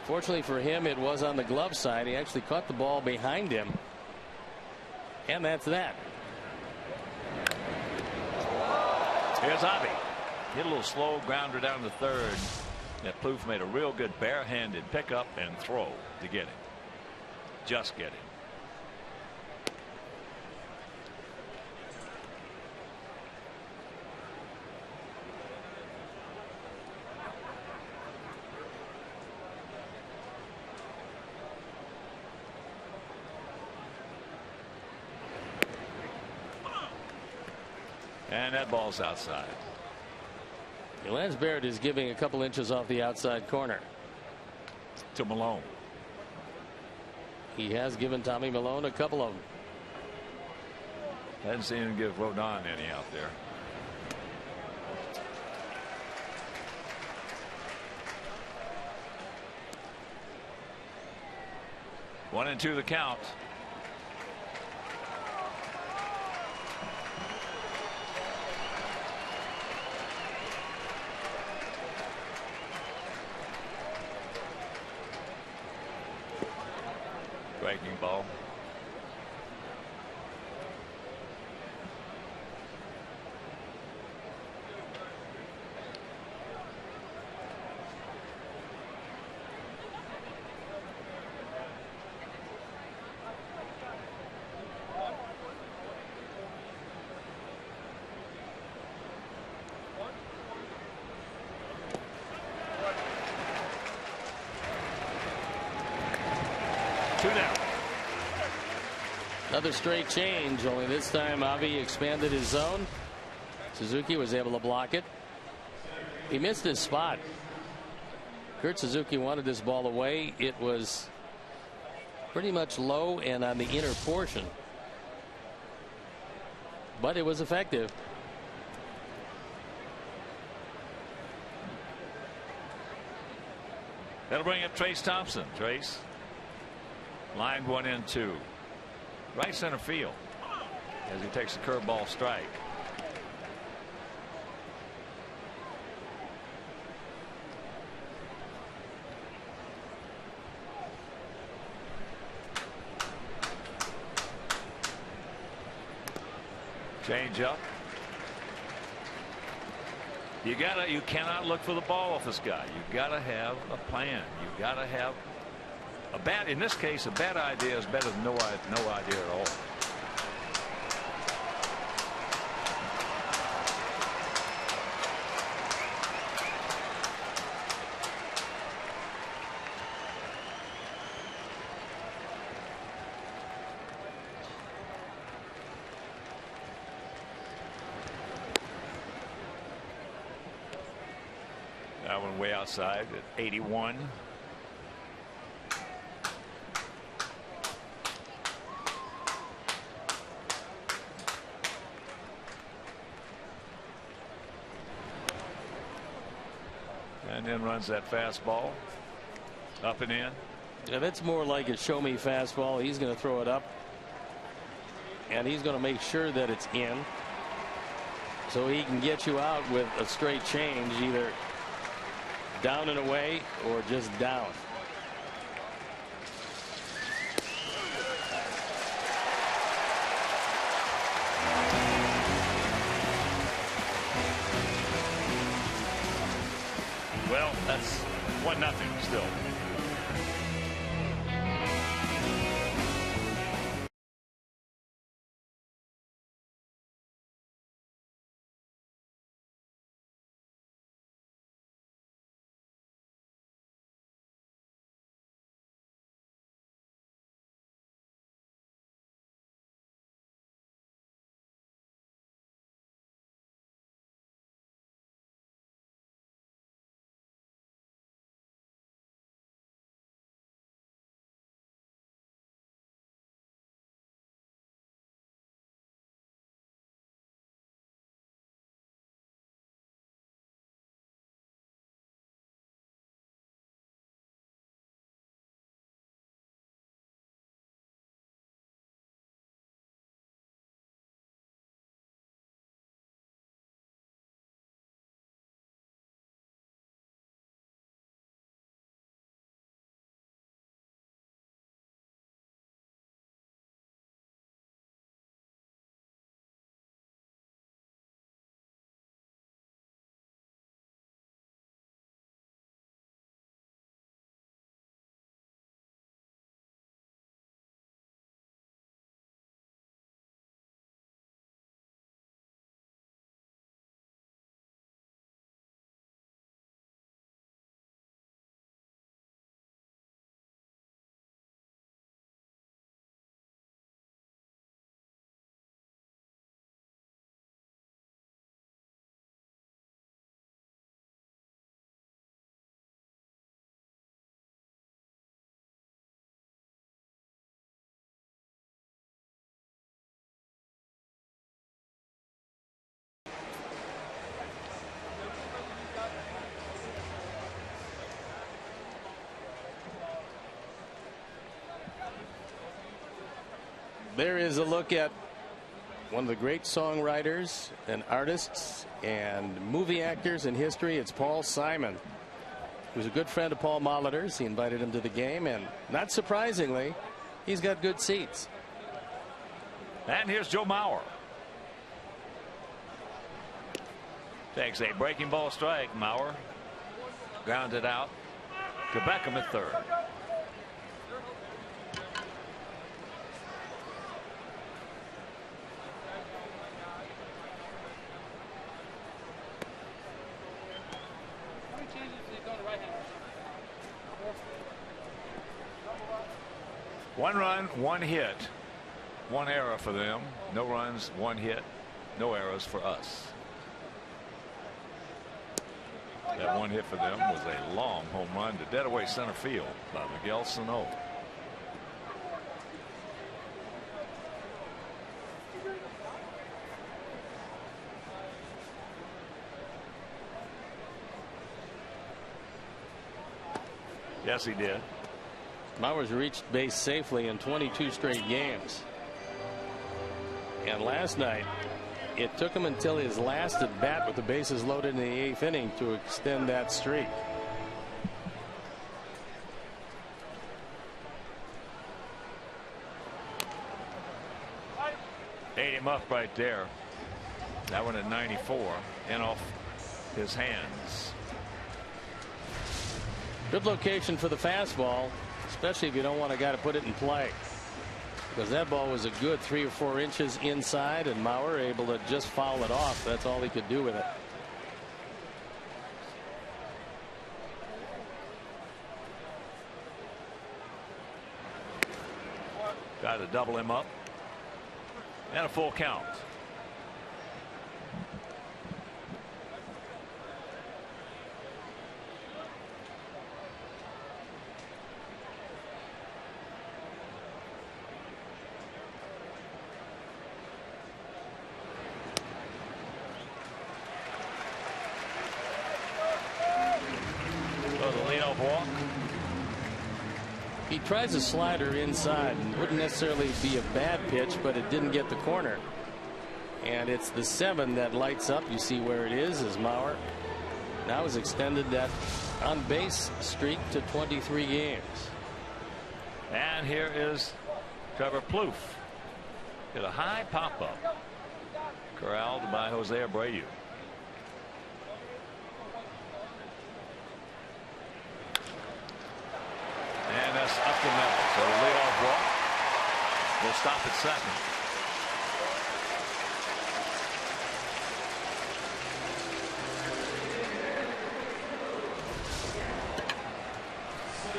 Fortunately for him, it was on the glove side. He actually caught the ball behind him, and that's that. Here's Avi. Hit a little slow grounder down to third. That Plouffe made a real good barehanded pickup and throw to get him. Just get him. And that ball's outside. Lance Barrett is giving a couple inches off the outside corner to Milone. He has given Tommy Milone a couple of them. Hadn't seen him give Rodon any out there. One and two the count. Breaking ball. Another straight change, only this time Avi expanded his zone. Suzuki was able to block it. He missed his spot. Kurt Suzuki wanted this ball away. It was pretty much low and on the inner portion, but it was effective. That'll bring up Trace Thompson. Trace lined one in two. Right center field as he takes a curveball strike. Change up. You cannot look for the ball off this guy. You gotta have a plan. You gotta have in this case, a bad idea is better than no idea at all. way outside at 81. And then runs that fastball up and in. Yeah, that's more like a show me fastball. He's going to throw it up, and he's going to make sure that it's in, so he can get you out with a straight change, either down and away or just down. Well, that's 1-0 still. There is a look at one of the great songwriters and artists and movie actors in history. It's Paul Simon, who's a good friend of Paul Molitor's. He invited him to the game, and not surprisingly, he's got good seats. And here's Joe Mauer. Takes a breaking ball strike. Mauer grounded out to Beckham at third. One run, one hit, one error for them. No runs, one hit, no errors for us. That one hit for them was a long home run to dead away center field by Miguel Sano. Yes, he did. Mauer's reached base safely in 22 straight games. And last night, it took him until his last at bat with the bases loaded in the 8th inning to extend that streak. Ate him up right there. That one at 94 and off his hands. Good location for the fastball, especially if you don't want a guy to put it in play, because that ball was a good 3 or 4 inches inside, and Mauer able to just foul it off. That's all he could do with it. Got to double him up and a full count. He tries a slider inside, and wouldn't necessarily be a bad pitch, but it didn't get the corner. And it's the 7 that lights up. You see where it is as Mauer now has extended that on base streak to 23 games. And here is Trevor Plouffe. Hit a high pop up. Corralled by Jose Abreu. And that's up the middle. So the leadoff walk will stop at second.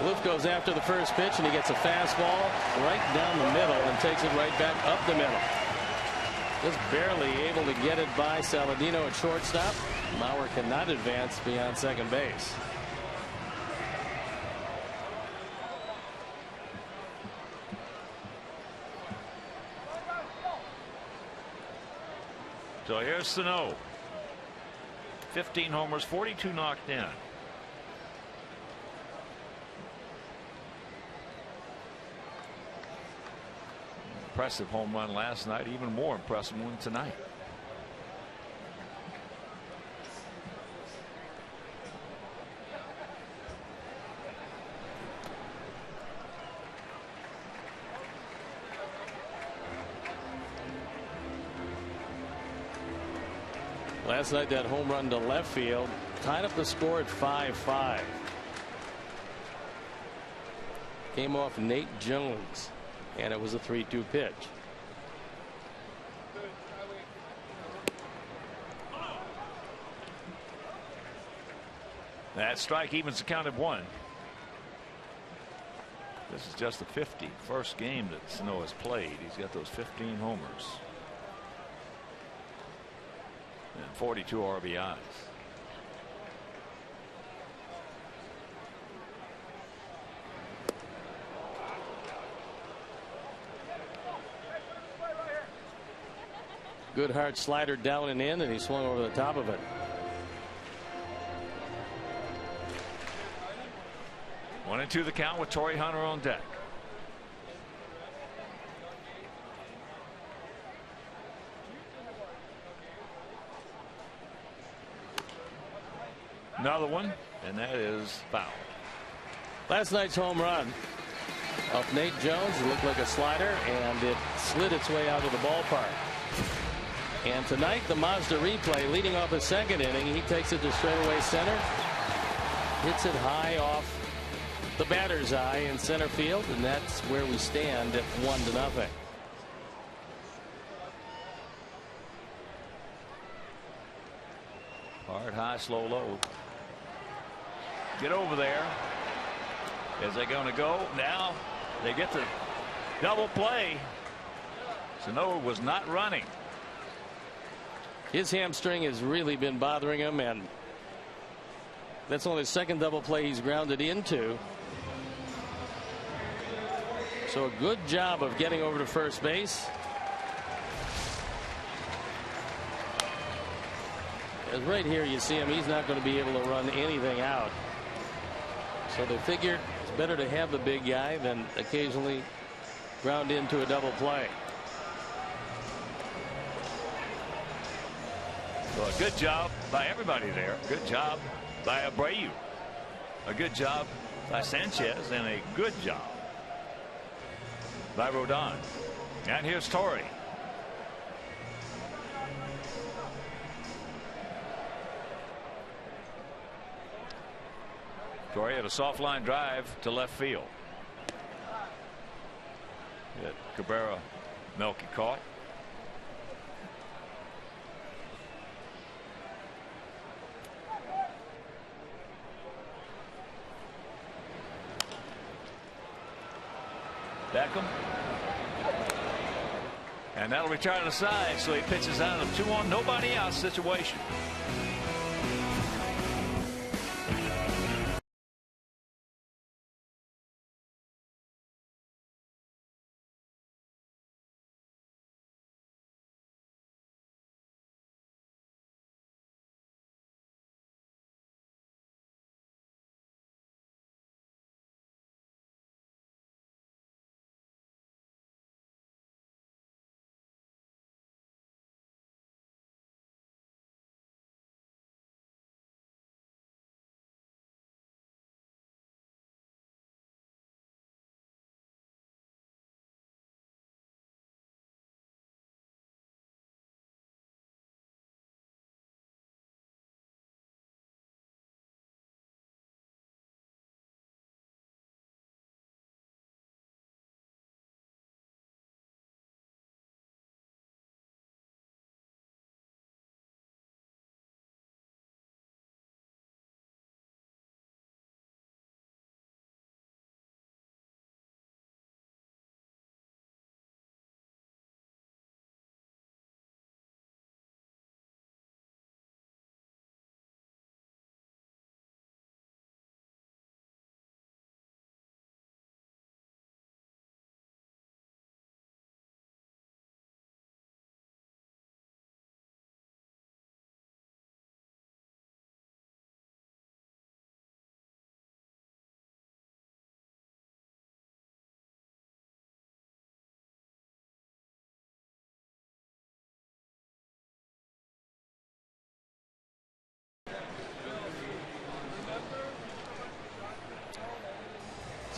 Plouffe goes after the first pitch, and he gets a fastball right down the middle and takes it right back up the middle. Just barely able to get it by Saladino at shortstop. Mauer cannot advance beyond second base. So here's Sano. 15 homers, 42 knocked in. Impressive home run last night, even more impressive one tonight. Last night, that home run to left field tied up the score at 5-5. Came off Nate Jones, and it was a 3-2 pitch. That strike evens the count at 1. This is just the 51st game that Sano has played. He's got those 15 homers and 42 RBIs. Good hard slider down and in, and he swung over the top of it. 1-2 the count with Torrey Hunter on deck. Another one, and that is foul. Last night's home run of Nate Jones, it looked like a slider, and it slid its way out of the ballpark. And tonight, the Mazda replay, leading off the second inning, he takes it to straightaway center, hits it high off the batter's eye in center field, and that's where we stand at 1-0. Hard, high, slow, low. Get over there. Is they going to go? Now they get the double play. Sano was not running. His hamstring has really been bothering him, and that's only the second double play he's grounded into. So a good job of getting over to first base. As right here you see him, he's not going to be able to run anything out. So they figure it's better to have the big guy than occasionally ground into a double play. So a good job by everybody there. Good job by Abreu. A good job by Sanchez, and a good job by Rodon. And here's Torrey. Torrey had a soft line drive to left field. That Cabrera Melky caught. Beckham. And that'll return to the side, so he pitches out of a 2-on, nobody out situation.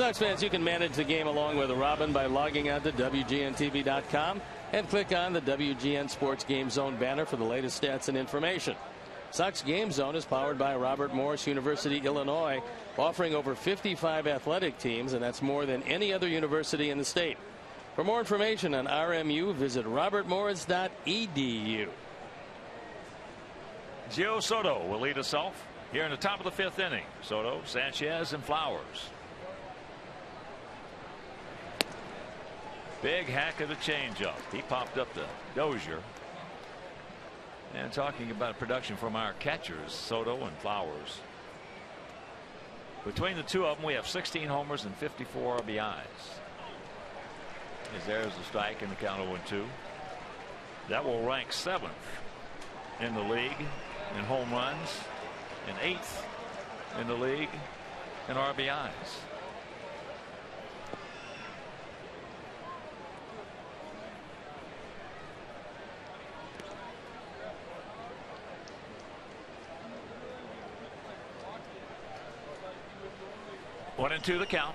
Sox fans, you can manage the game along with Robin by logging on to WGNTV.com and click on the WGN Sports Game Zone banner for the latest stats and information. Sox Game Zone is powered by Robert Morris University, Illinois, offering over 55 athletic teams, and that's more than any other university in the state. For more information on RMU, visit robertmorris.edu. Gio Soto will lead us off here in the top of the fifth inning. Soto, Sanchez, and Flowers. Big hack of the changeup. He popped up the Dozier. And talking about production from our catchers, Soto and Flowers. Between the two of them, we have 16 homers and 54 RBIs. As there's a strike in the count of 1-2. That will rank 7th in the league in home runs and 8th in the league in RBIs. One and two the count.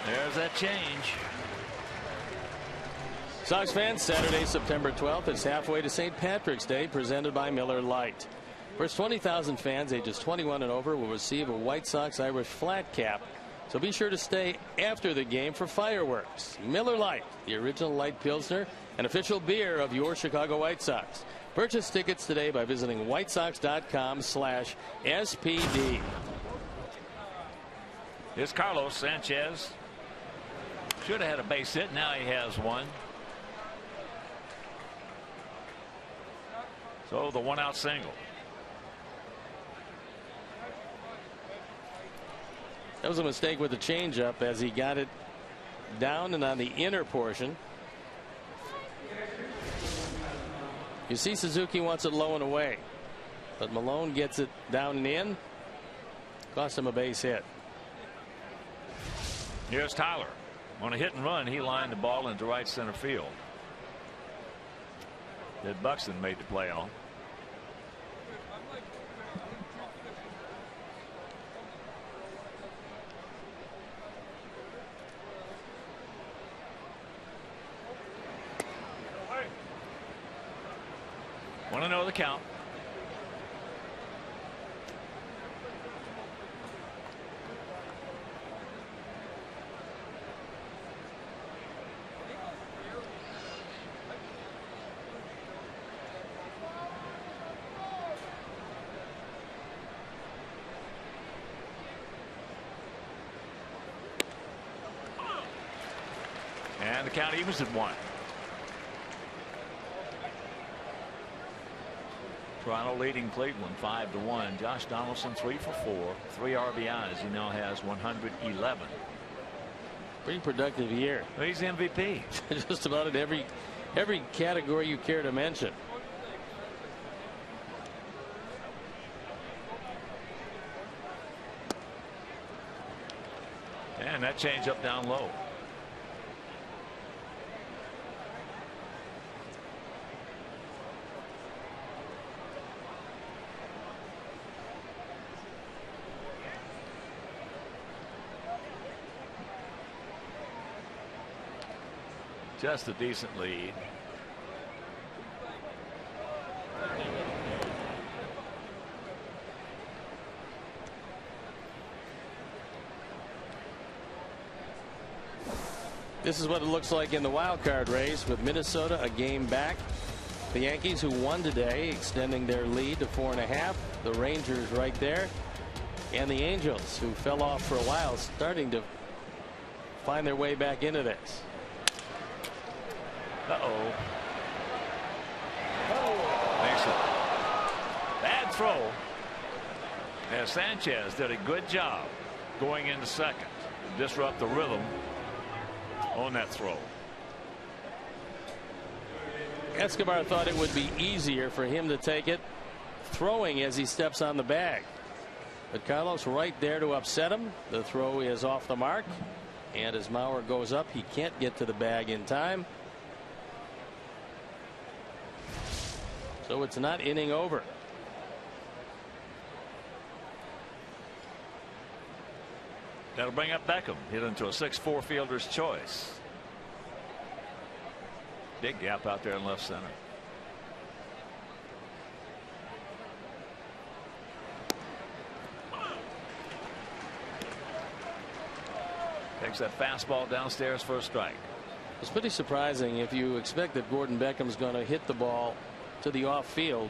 There's that change. Sox fans, Saturday, September 12th, it's halfway to St. Patrick's Day, presented by Miller Lite. First 20,000 fans ages 21 and over will receive a White Sox Irish flat cap. So be sure to stay after the game for fireworks. Miller Lite, the original light Pilsner, an official beer of your Chicago White Sox. Purchase tickets today by visiting whitesox.com/SPD. Here's Carlos Sanchez. Should have had a base hit. Now he has one. So the 1-out single. That was a mistake with the changeup as he got it down and on the inner portion. You see Suzuki wants it low and away, but Malone gets it down and in. Cost him a base hit. Here's Tyler. On a hit and run, he lined the ball into right center field. That Buxton made the play on. Want to know the count. And the count evens at 1. Toronto leading Cleveland 5-1. Josh Donaldson 3 for 4, 3 RBIs. He now has 111. Pretty productive year. Well, he's MVP. Just about in every category you care to mention. And that changeup down low. Just a decent lead. This is what it looks like in the wild card race, with Minnesota a game back. The Yankees, who won today, extending their lead to 4.5. The Rangers right there, and the Angels, who fell off for a while, starting to find their way back into this. Uh-oh. Makes it. Bad throw. And Sanchez did a good job going into second to disrupt the rhythm on that throw. Escobar thought it would be easier for him to take it throwing as he steps on the bag. But Carlos right there to upset him. The throw is off the mark. And as Mauer goes up, he can't get to the bag in time. So it's not inning over. That'll bring up Beckham, hit into a 6-4 fielder's choice. Big gap out there in left center. Takes that fastball downstairs for a strike. It's pretty surprising if you expect that Gordon Beckham's going to hit the ball to the off field.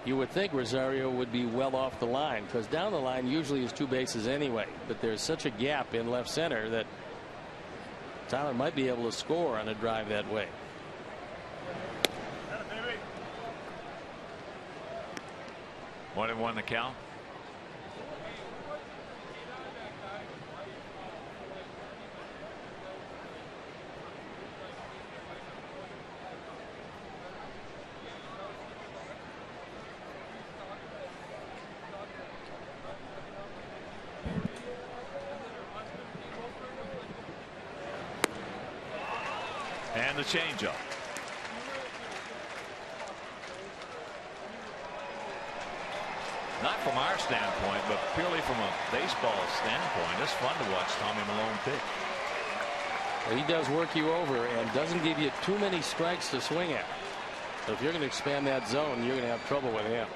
You would think Rosario would be well off the line, because down the line usually is 2 bases anyway. But there's such a gap in left center that Tyler might be able to score on a drive that way. One and one the count. And the changeup. Not from our standpoint, but purely from a baseball standpoint, it's fun to watch Tommy Milone pitch. Well, he does work you over and doesn't give you too many strikes to swing at. So if you're going to expand that zone, you're going to have trouble with him.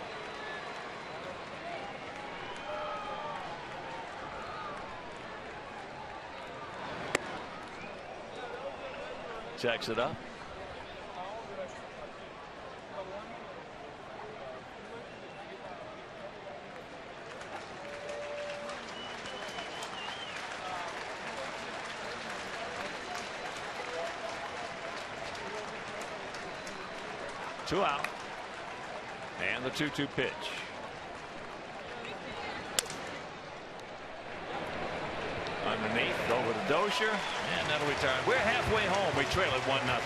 Checks it up. Two out. And the 2-2 pitch. Underneath, over to Dozier, and that'll retire. We're halfway home. We trail it 1-0.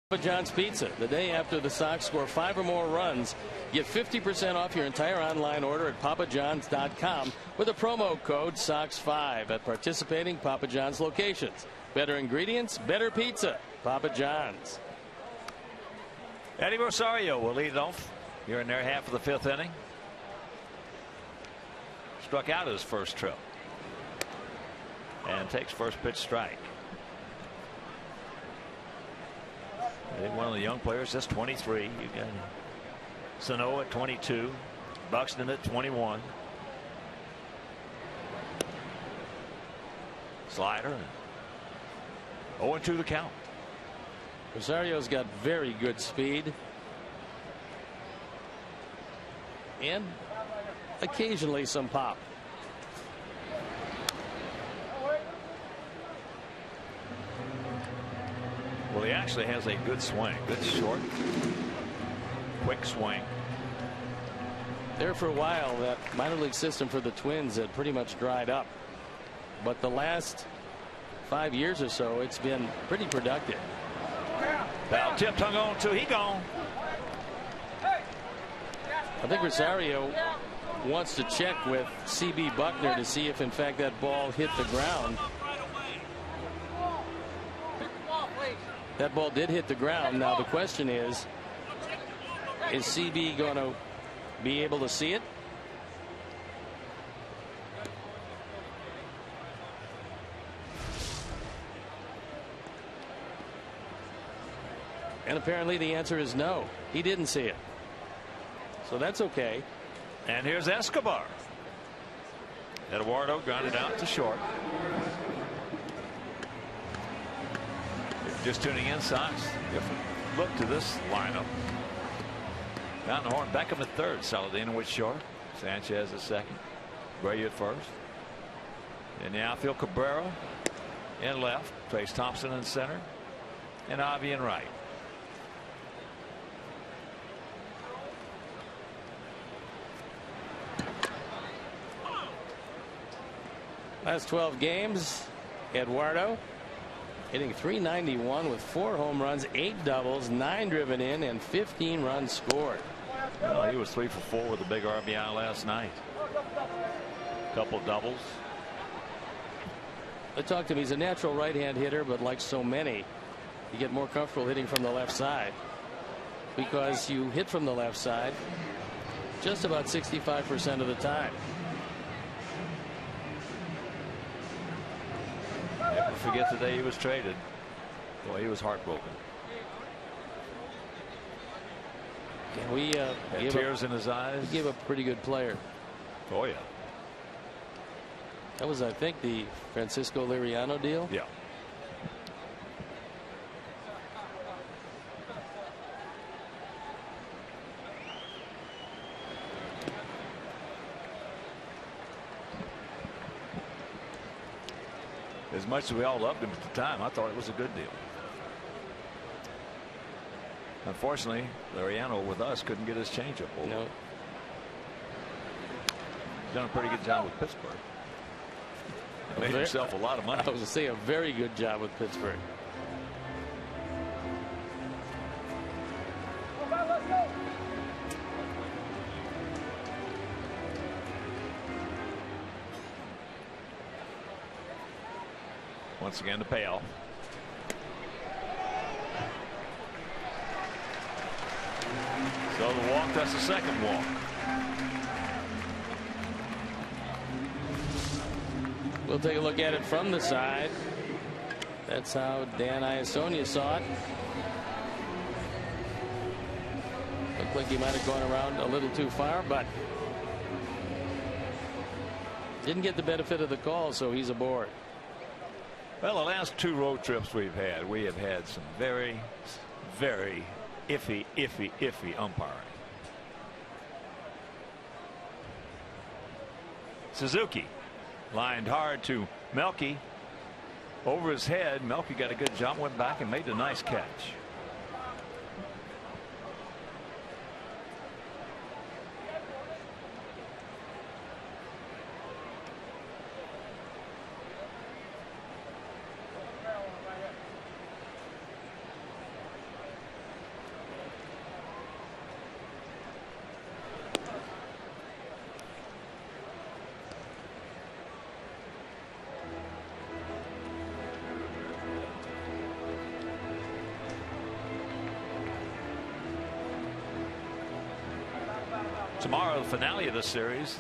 Papa John's Pizza. The day after the Sox score 5 or more runs, get 50% off your entire online order at papajohns.com with a promo code SOX5 at participating Papa John's locations. Better ingredients, better pizza. Papa John's. Eddie Rosario will lead off here in their half of the 5th inning. Struck out his first trip and takes first pitch strike. One of the young players, that's 23. You got Sano at 22, Buxton at 21. Slider, 0-2 the count. Rosario's got very good speed. And occasionally some pop. Well, he actually has a good swing. Good short, quick swing. There for a while, that minor league system for the Twins had pretty much dried up. But the last 5 years or so, it's been pretty productive. Foul tipped, hung on to, he gone. I think Rosario wants to check with CB Buckner to see if in fact that ball hit the ground. That ball did hit the ground. Now the question is CB going to be able to see it? And apparently the answer is no. He didn't see it. So that's okay. And here's Escobar. Eduardo grounded out to short. If you're just tuning in, Sox, look to this lineup. Down the horn, Beckham at third, Saladino with short, Sanchez at second, Bray at first. In the outfield, Cabrera in left, Trace Thompson in center, and Avi in right. Last 12 games, Eduardo hitting .391 with 4 home runs, 8 doubles, 9 driven in, and 15 runs scored. Well, he was 3 for 4 with a big RBI last night. Couple doubles. I talked to him. He's a natural right-hand hitter, but like so many, you get more comfortable hitting from the left side because you hit from the left side just about 65% of the time. Never forget the day he was traded. Boy, he was heartbroken. And we had tears in his eyes. He gave up a pretty good player. Oh yeah. That was, I think, the Francisco Liriano deal. Yeah. As much as we all loved him at the time, I thought it was a good deal. Unfortunately, Liriano with us couldn't get his changeup over. No. Done a pretty good job with Pittsburgh. Made himself a lot of money. I was going to say a very good job with Pittsburgh. Once again, the payoff. So the walk, that's the second walk. We'll take a look at it from the side. That's how Dan Iasonia saw it. Looked like he might have gone around a little too far, but didn't get the benefit of the call, so he's aboard. Well, the last 2 road trips we have had some very, very iffy umpiring. Suzuki lined hard to Melky. Over his head, Melky got a good jump, went back and made a nice catch. Tomorrow, the finale of this series,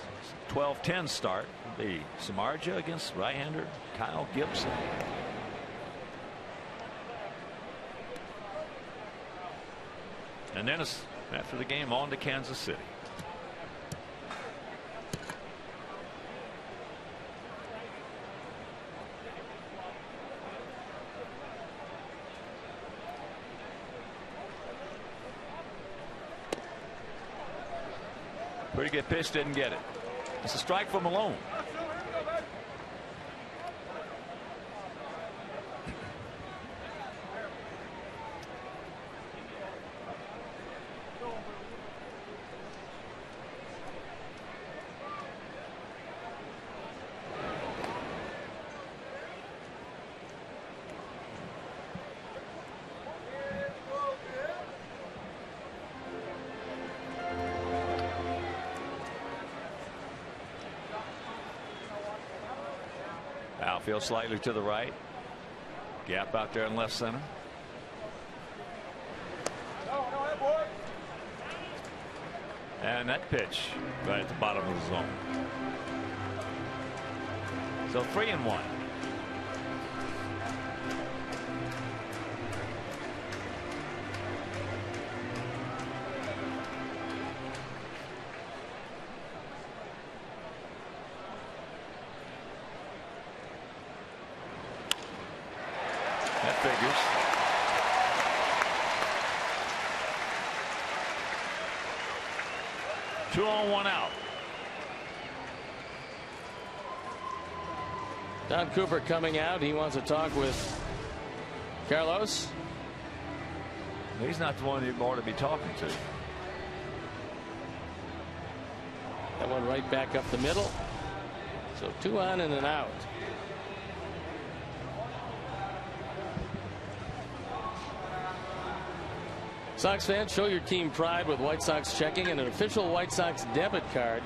12-10 start. The Samardzija against right-hander Kyle Gibson. And then after the game, on to Kansas City. Pretty good pitch, didn't get it. It's a strike for Malone. Outfield slightly to the right. Gap out there in left center. And that pitch right at the bottom of the zone. So 3-1. That figures. Two on, one out. Don Cooper coming out. He wants to talk with Carlos. He's not the one you ought to be talking to. That one right back up the middle. So 2 on and an out. Sox fans, show your team pride with White Sox checking and an official White Sox debit card.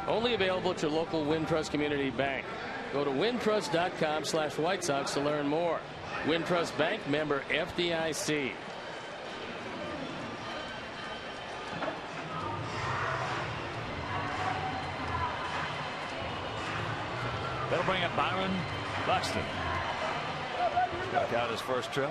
Only available at your local Wintrust Community Bank. Go to wintrust.com/White Sox to learn more. Wintrust Bank, member FDIC. That'll bring up Byron Buxton. Struck out his first trip.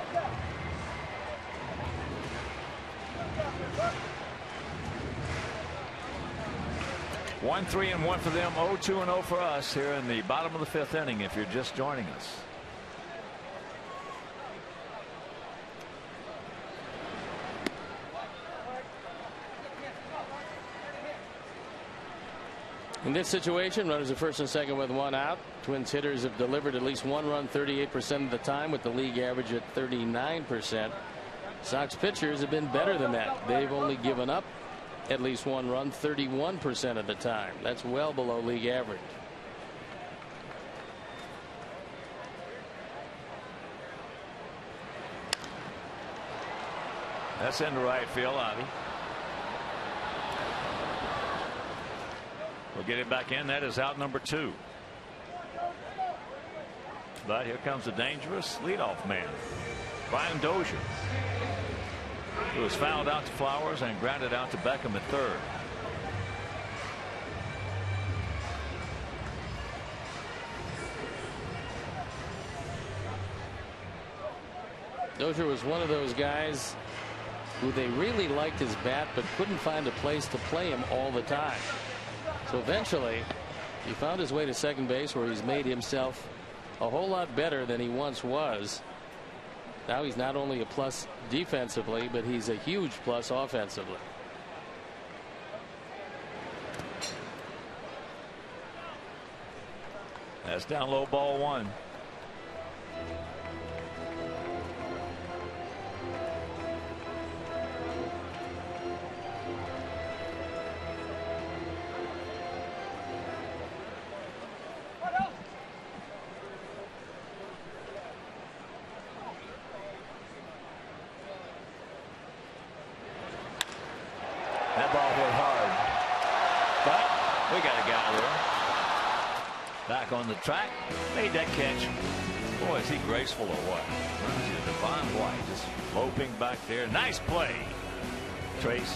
1-3-1 for them. 0-2-0 for us here in the bottom of the 5th inning. If you're just joining us. In this situation, runners at first and second with 1 out. Twins hitters have delivered at least 1 run 38% of the time, with the league average at 39%. Sox pitchers have been better than that. They've only given up at least 1 run 31% of the time. That's well below league average. That's into right field, Avi. We'll get it back in. That is out number 2. But here comes the dangerous leadoff man, Brian Dozier, who was fouled out to Flowers and grounded out to Beckham at third. Dozier was one of those guys who they really liked his bat but couldn't find a place to play him all the time. So eventually he found his way to second base, where he's made himself a whole lot better than he once was. Now he's not only a plus defensively, but he's a huge plus offensively. That's down low, ball 1. That ball hit hard, but we got a guy there. Back on the track, made that catch. Boy, is he graceful or what? Reminds you of Devon White, just loping back there. Nice play, Trace.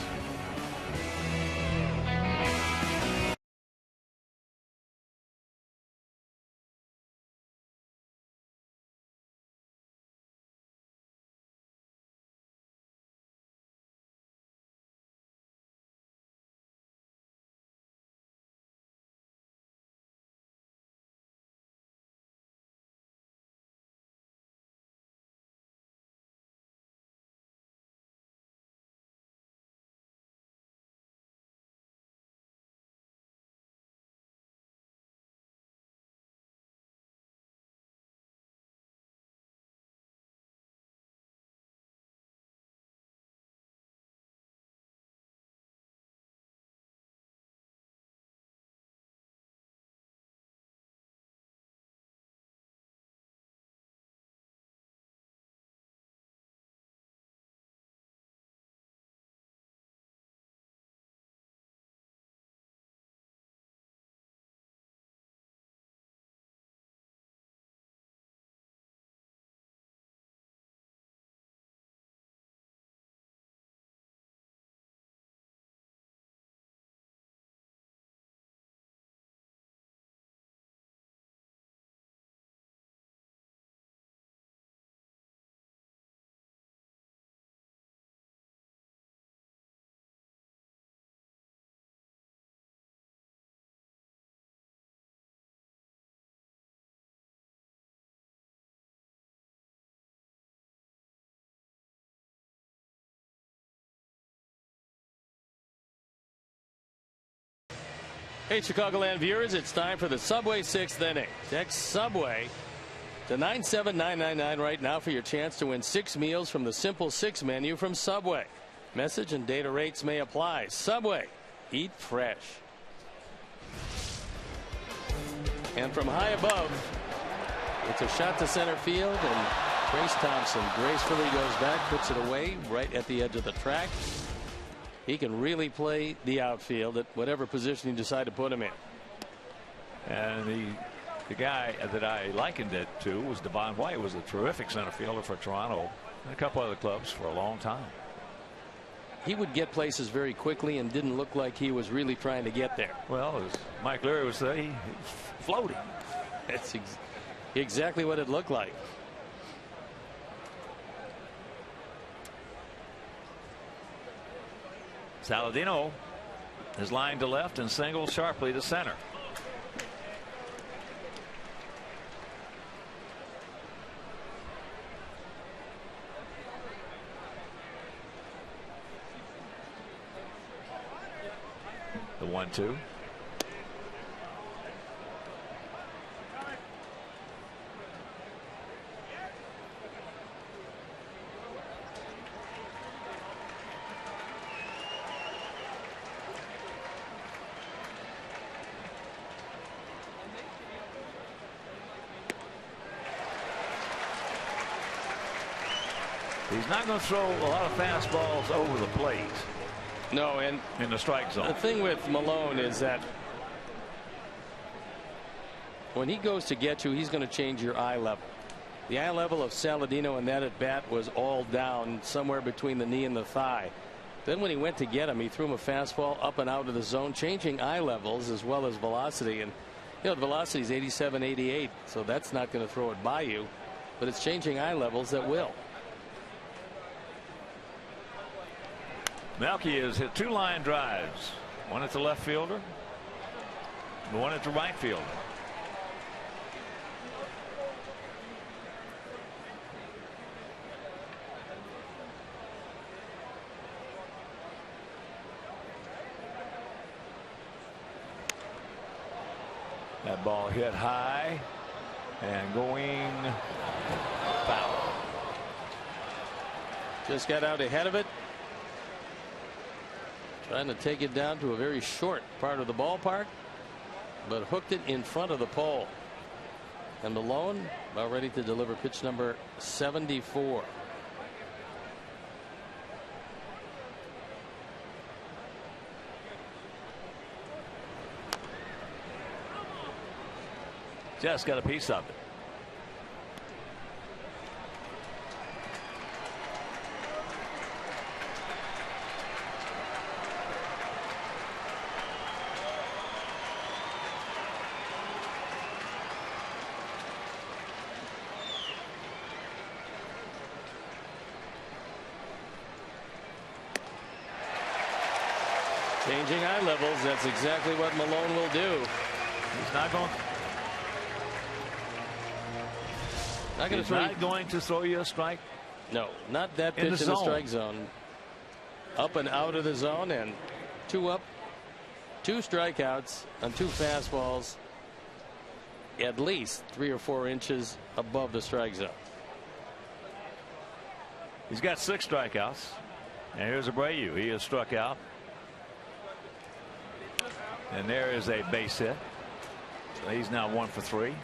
Hey, Chicagoland viewers, it's time for the Subway 6th inning. Text Subway to 97999 right now for your chance to win 6 meals from the Simple 6 menu from Subway. Message and data rates may apply. Subway, eat fresh. And from high above, it's a shot to center field, and Trace Thompson gracefully goes back, puts it away right at the edge of the track. He can really play the outfield at whatever position you decide to put him in. And the guy that I likened it to was Devon White, was a terrific center fielder for Toronto and a couple other clubs for a long time. He would get places very quickly and didn't look like he was really trying to get there. Well, as Mike Leary would say, he's floating. That's exactly what it looked like. Saladino is lined to left and singles sharply to center. The 1-2. He's not going to throw a lot of fastballs over the plate. No, and in the strike zone. The thing with Malone is that when he goes to get you, he's going to change your eye level. The eye level of Saladino in that at bat was all down somewhere between the knee and the thigh. Then when he went to get him, he threw him a fastball up and out of the zone, changing eye levels as well as velocity. And you know, the velocity is 87, 88, so that's not going to throw it by you, but it's changing eye levels that will. Melky has hit 2 line drives, one at the left fielder and one at the right fielder. That ball hit high and going foul. Just got out ahead of it. Trying to take it down to a very short part of the ballpark, but hooked it in front of the pole. And Malone about ready to deliver pitch number 74. Just got a piece of it. Changing eye levels. That's exactly what Malone will do. He's not going. He's not going to throw you a strike. No, not that pitch in the strike zone. Up and out of the zone, and 2 up, 2 strikeouts on 2 fastballs, at least 3 or 4 inches above the strike zone. He's got 6 strikeouts, and here's Abreu. He has struck out. And there is a base hit. So he's now 1 for 3.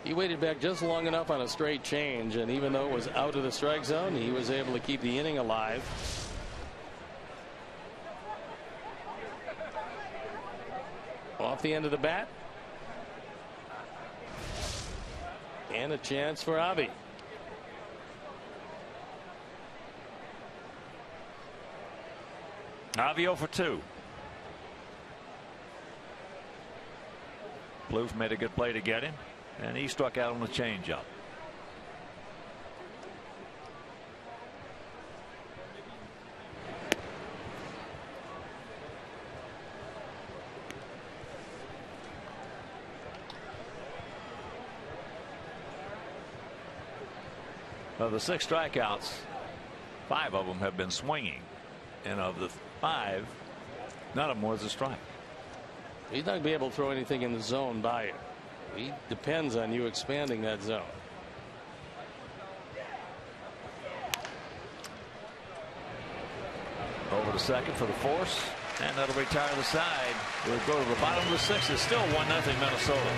He waited back just long enough on a straight change, and even though it was out of the strike zone, he was able to keep the inning alive. Off the end of the bat. And a chance for Avi. Avi 0 for 2. Blues made a good play to get him, and he struck out on the changeup. Of the 6 strikeouts 5 of them have been swinging, and of the 5, none of them was a strike. He's not going to be able to throw anything in the zone by you. He depends on you expanding that zone. Over to second for the force, and that'll retire the side. We'll go to the bottom of the 6th. It's still 1-0 Minnesota.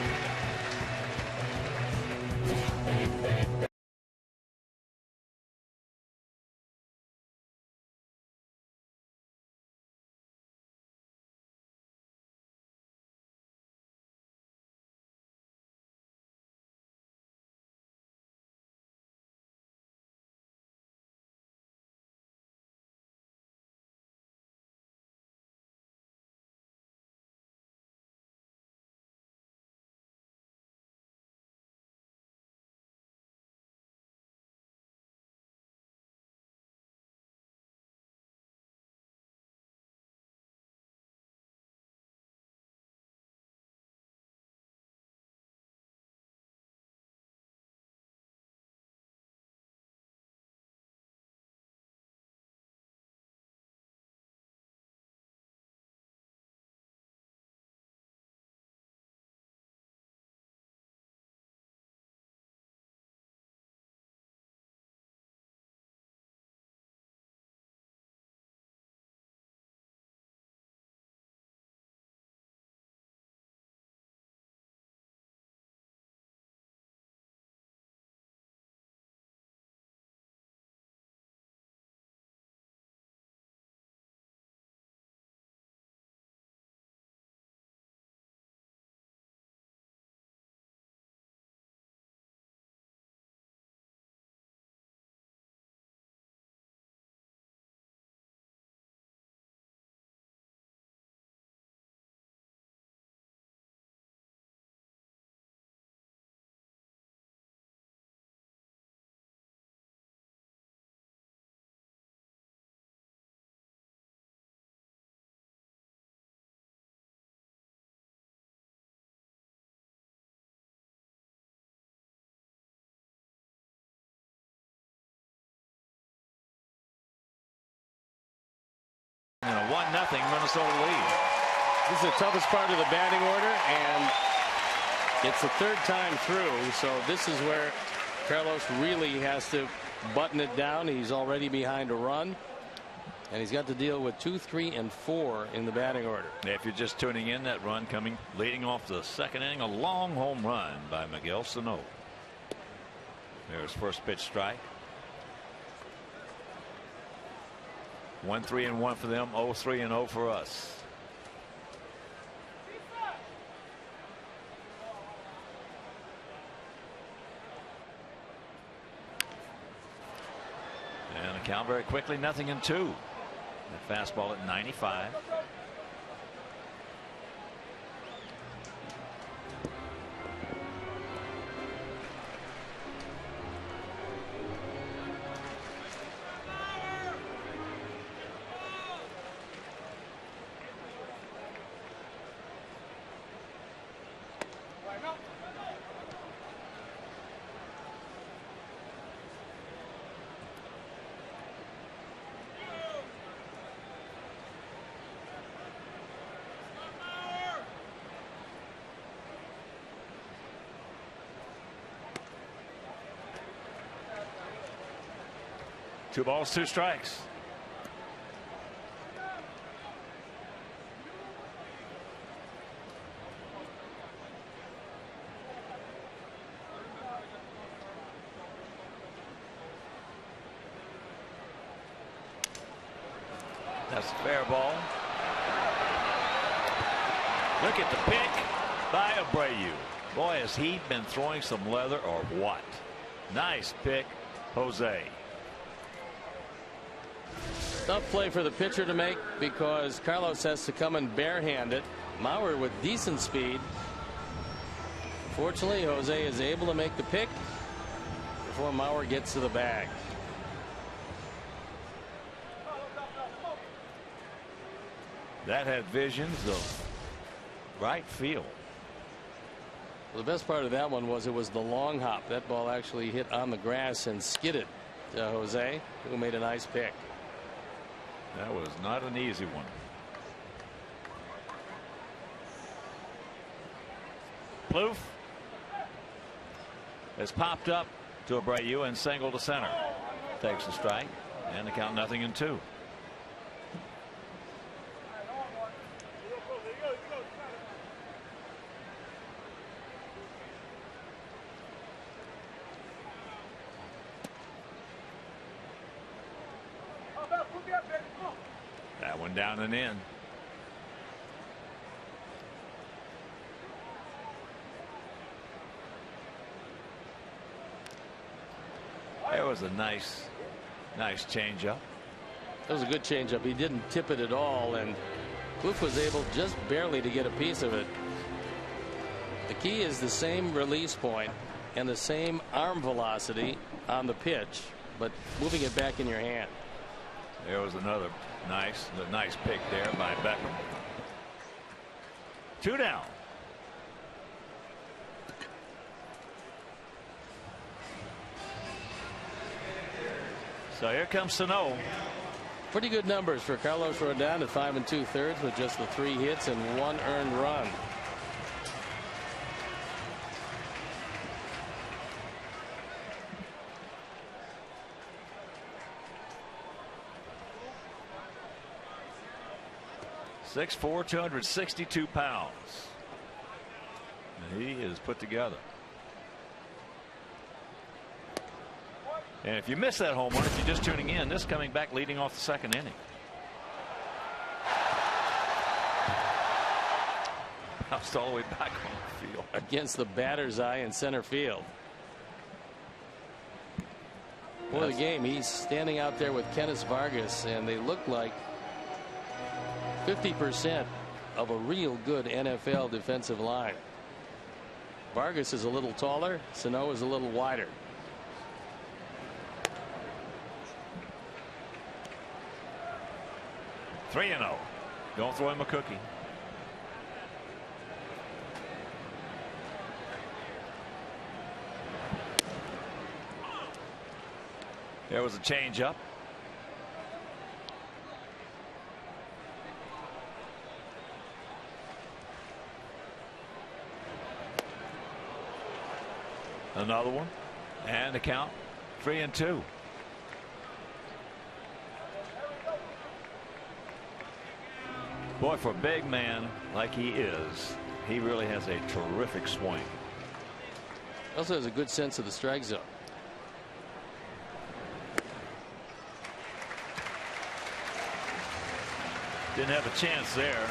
And a 1-0 Minnesota lead. This is the toughest part of the batting order, and it's the 3rd time through, so this is where Carlos really has to button it down. He's already behind a run, and he's got to deal with 2, 3, and 4 in the batting order. If you're just tuning in, that run coming leading off the 2nd inning, a long home run by Miguel Sano. There's first pitch strike. 1-3-1 for them, 0-3-0 for us. And a count very quickly, 0-2. The fastball at 95. Two balls, 2 strikes. That's a fair ball. Look at the pick by Abreu. Boy, has he been throwing some leather or what? Nice pick, Jose. Tough play for the pitcher to make because Carlos has to come in barehanded. Mauer with decent speed. Fortunately, Jose is able to make the pick before Mauer gets to the bag. That had visions of right field. Well, the best part of that one was it was the long hop. That ball actually hit on the grass and skidded Jose, who made a nice pick. That was not an easy one. Plouffe has popped up to Abreu and single to center. Takes a strike and the count 0-2. That one down and in. There was a nice changeup. That was a good changeup. He didn't tip it at all, and Plouffe was able just barely to get a piece of it. The key is the same release point and the same arm velocity on the pitch, but moving it back in your hand. There was another nice pick there by Beckham. 2 down. So here comes Sano. Pretty good numbers for Carlos Rodon at 5 2/3 with just the 3 hits and 1 earned run. .6'4", 262 pounds. And he is put together. And if you missed that home run, if you're just tuning in, this coming back leading off the 2nd inning. Bounced all the way back on the field. Against the batter's eye in center field. For the game, he's standing out there with Kenneth Vargas, and they look like 50% of a real good NFL defensive line. Vargas is a little taller. Sano is a little wider. Three 3-0. Don't throw him a cookie. There was a changeup. Another one, and the count 3-2. Boy, for a big man like he is, he really has a terrific swing. Also has a good sense of the strike zone. Didn't have a chance there.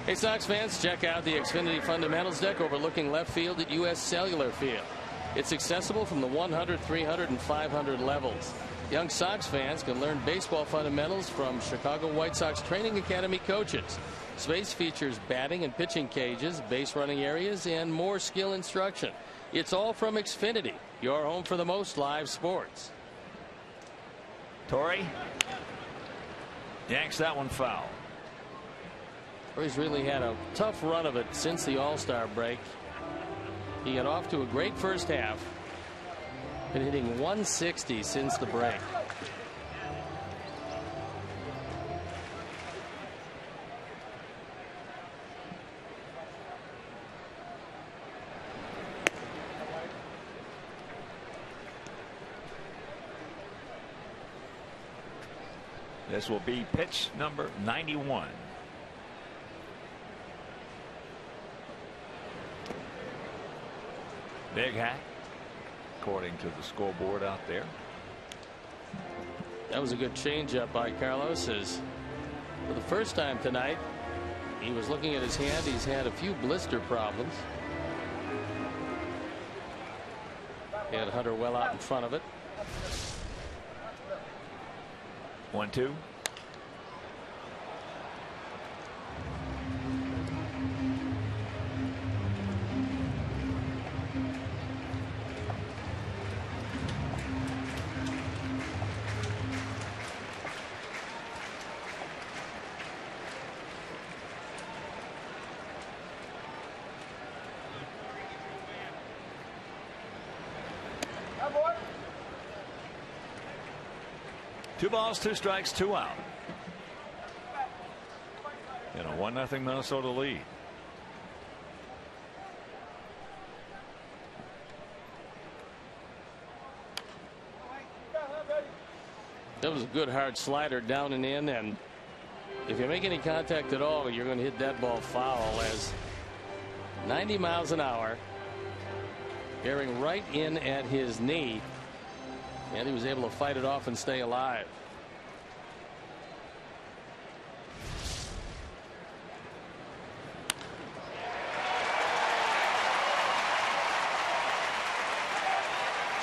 Hey, Sox fans, check out the Xfinity Fundamentals deck overlooking left field at U.S. Cellular Field. It's accessible from the 100, 300, and 500 levels. Young Sox fans can learn baseball fundamentals from Chicago White Sox Training Academy coaches. Space features batting and pitching cages, base running areas, and more skill instruction. It's all from Xfinity, your home for the most live sports. Torrey yanks that one foul. He's really had a tough run of it since the All-Star break. He got off to a great first half. Been hitting 160 since the break. This will be pitch number 91. Big hack, according to the scoreboard out there. That was a good changeup by Carlos. As for the first time tonight, he was looking at his hand. He's had a few blister problems. He had Hunter well out in front of it. 1-2. 2 balls, 2 strikes, 2 out. In a 1-0 Minnesota lead. That was a good hard slider down and in, and if you make any contact at all, you're going to hit that ball foul, as 90 miles an hour bearing right in at his knee, and he was able to fight it off and stay alive.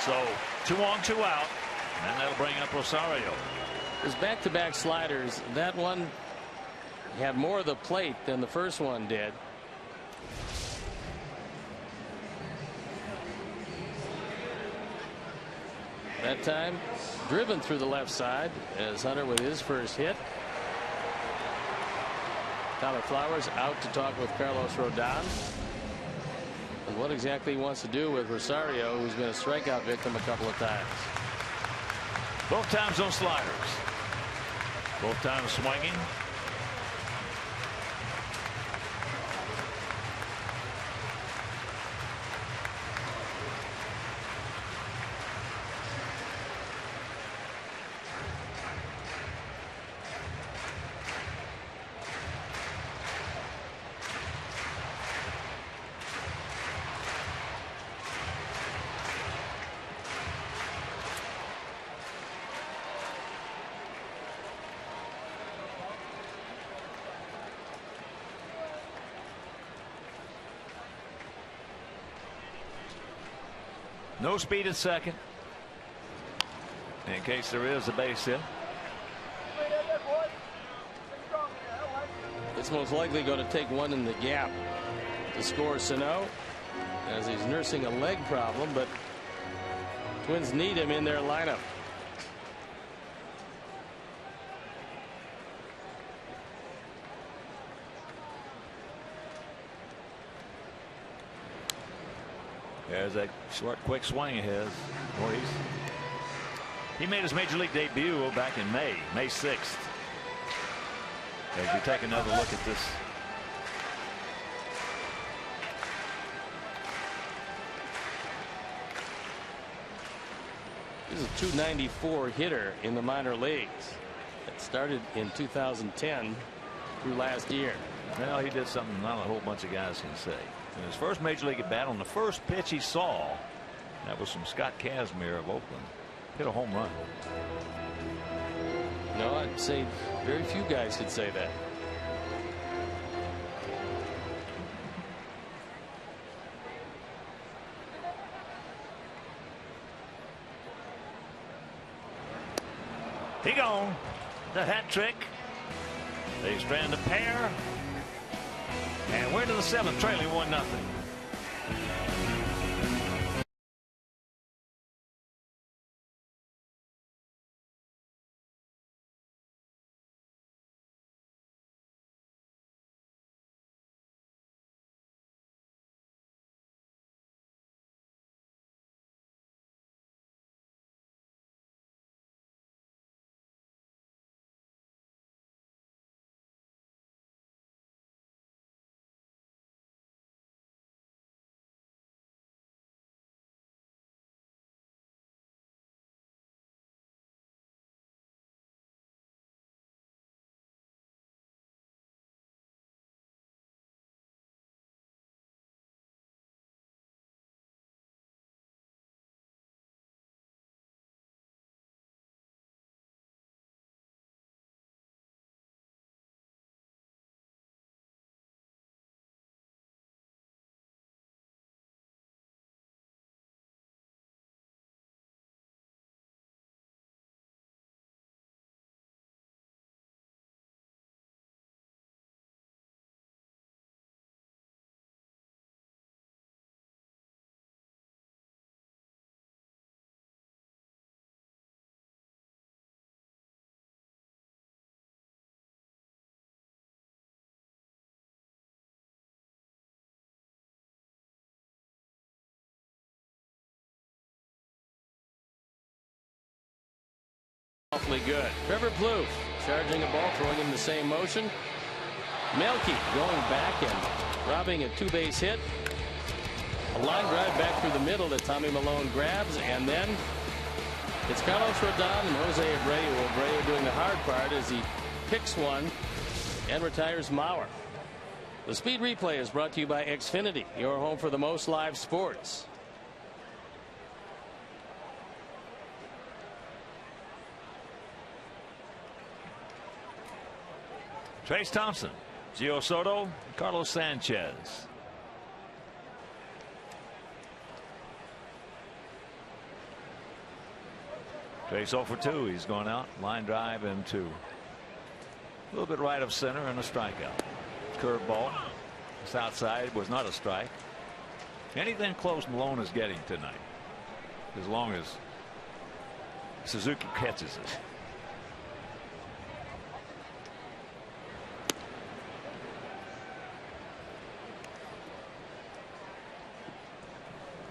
So 2 on, 2 out, and that'll bring up Rosario. His back-to-back sliders, that one had more of the plate than the first one did. That time driven through the left side as Hunter with his first hit. Tyler Flowers out to talk with Carlos Rodon. And what exactly he wants to do with Rosario, who's been a strikeout victim a couple of times. Both times on sliders. Both times swinging. No speed at second, in case there is a base hit. It's most likely going to take one in the gap to score Sano, as he's nursing a leg problem, but Twins need him in their lineup. There's that short, quick swing of his. Boy, he made his major league debut back in May 6th. As we take another look at this. This is a 294 hitter in the minor leagues. It started in 2010 through last year. Well, he did something not a whole bunch of guys can say. In his first major league at bat, on the first pitch he saw, that was from Scott Kazmir of Oakland, hit a home run. No, I'd say very few guys could say that. He gone. The hat trick. They strand a pair. And we're to the 7th, trailing 1-0. Awfully good. Trevor Plouffe charging a ball, throwing him the same motion. Melky going back and robbing a 2-base hit. A line drive back through the middle that Tommy Milone grabs, and then it's Carlos Rodon and Jose Abreu. Abreu doing the hard part as he picks one and retires Mauer. The Speed Replay is brought to you by Xfinity, your home for the most live sports. Trace Thompson, Gio Soto, Carlos Sanchez. Trace 0 for 2. He's going out. Line drive and 2. A little bit right of center and a strikeout. Curveball. This outside was not a strike. Anything close Malone is getting tonight, as long as Suzuki catches it.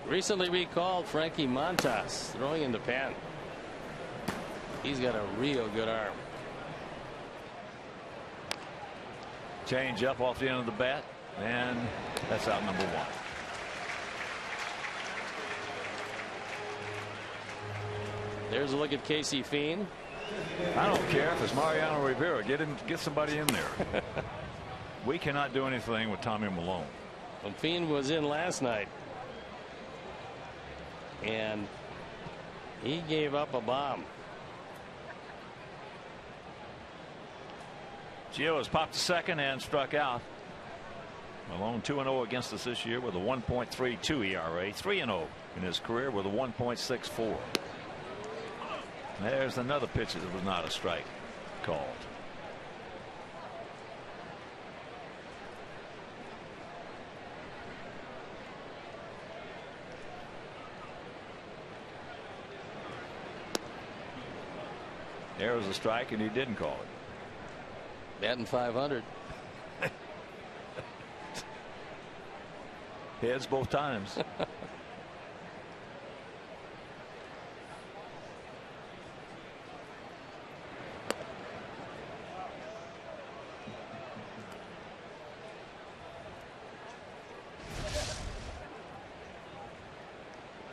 Recently recalled Frankie Montas throwing in the pen. He's got a real good arm. Change up off the end of the bat, and that's out number 1. There's a look at Casey Fiend. I don't care if it's Mariano Rivera. Get somebody in there. We cannot do anything with Tommy Milone. When Fiend was in last night, and he gave up a bomb. Gio has popped to second and struck out. Malone 2-0 against us this year with a 1.32 ERA, 3-0 in his career with a 1.64. There's another pitch that was not a strike called. There was a strike and he didn't call it. Batting .500. Heads both times.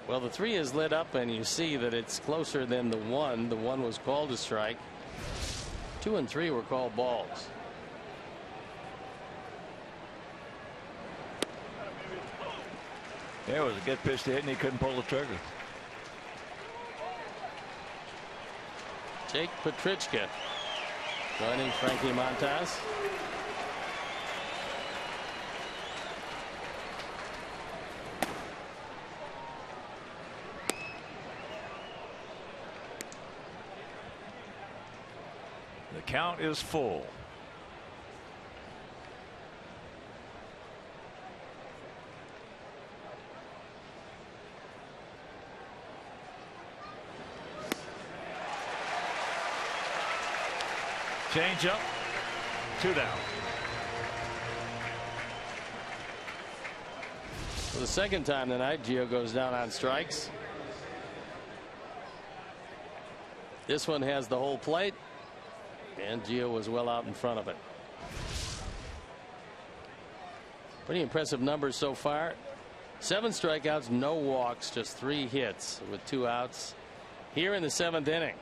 Well, the 3 is lit up, and you see that it's closer than the 1. The 1 was called a strike. 2 and 3 were called balls. There was a good pitch to hit, and he couldn't pull the trigger. Jake Petrichka joining Frankie Montas. The count is full. Change up, 2 down. For the second time tonight, Gio goes down on strikes. This one has the whole plate, and Gio was well out in front of it. Pretty impressive numbers so far. 7 strikeouts, no walks, just 3 hits with 2 outs here in the 7th inning.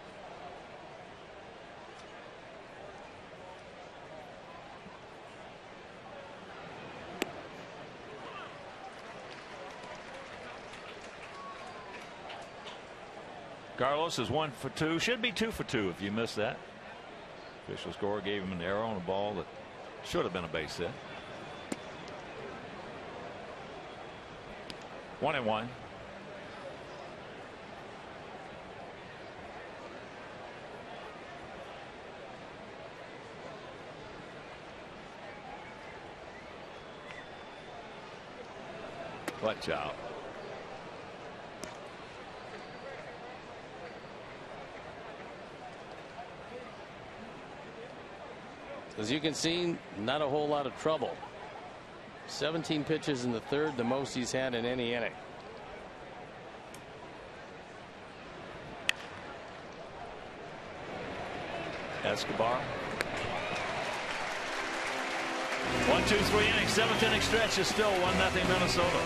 Carlos is 1 for 2. Should be 2 for 2 if you missed that. Official score gave him an error on a ball that should have been a base hit. 1-1. Watch out. As you can see, not a whole lot of trouble. 17 pitches in the 3rd, the most he's had in any inning. Escobar. 1, 2, 3 innings. 7th inning stretch is still 1-0 Minnesota.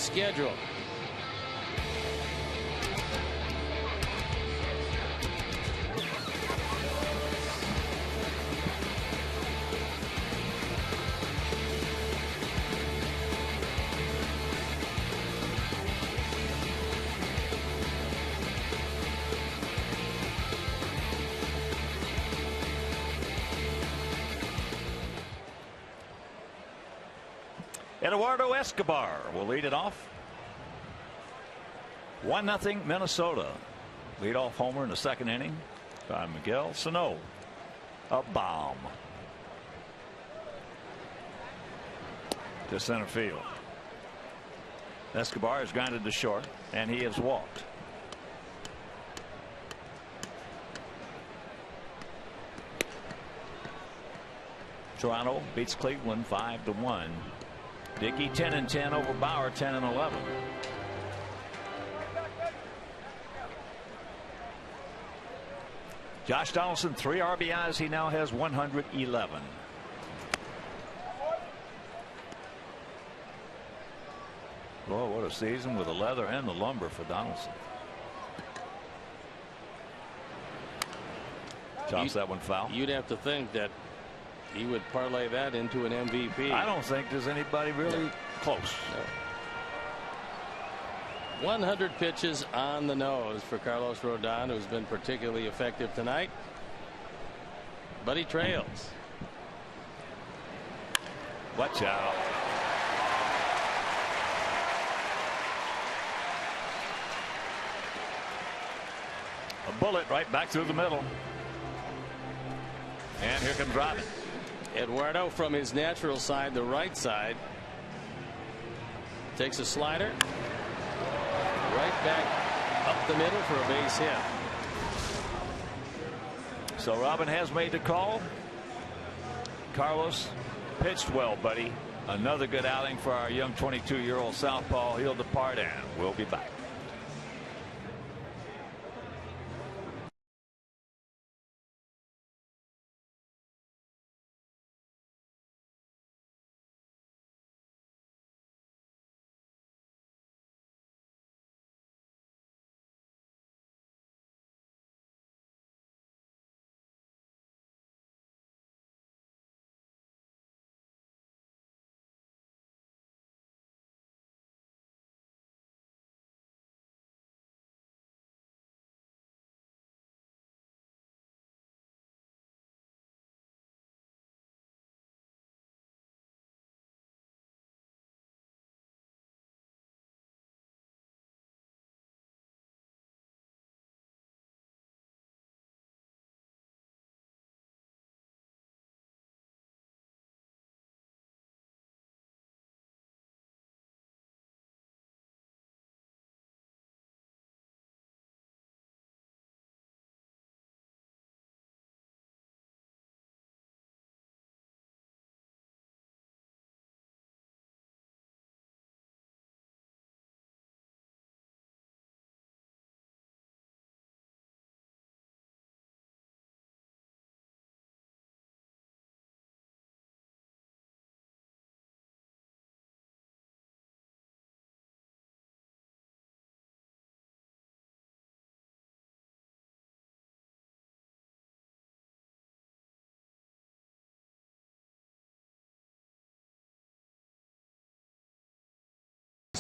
Schedule. Eduardo Escobar will lead it off. 1-0 Minnesota. Leadoff homer in the 2nd inning by Miguel Sano. A bomb to center field. Escobar is grounded to short, and he has walked. Toronto beats Cleveland 5-1. Dickey 10-10 over Bauer 10-11. Josh Donaldson 3 RBIs. He now has 111. Boy, what a season with the leather and the lumber for Donaldson. Chops that one foul. You'd have to think that he would parlay that into an MVP. I don't think there's anybody really close. No. 100 pitches on the nose for Carlos Rodon, who's been particularly effective tonight. But he trails. Watch out. A bullet right back through the middle. And here comes Robin. Eduardo from his natural side, the right side, takes a slider right back up the middle for a base hit. So Robin has made the call. Carlos pitched well, buddy. Another good outing for our young 22-year-old southpaw. He'll depart, and we'll be back.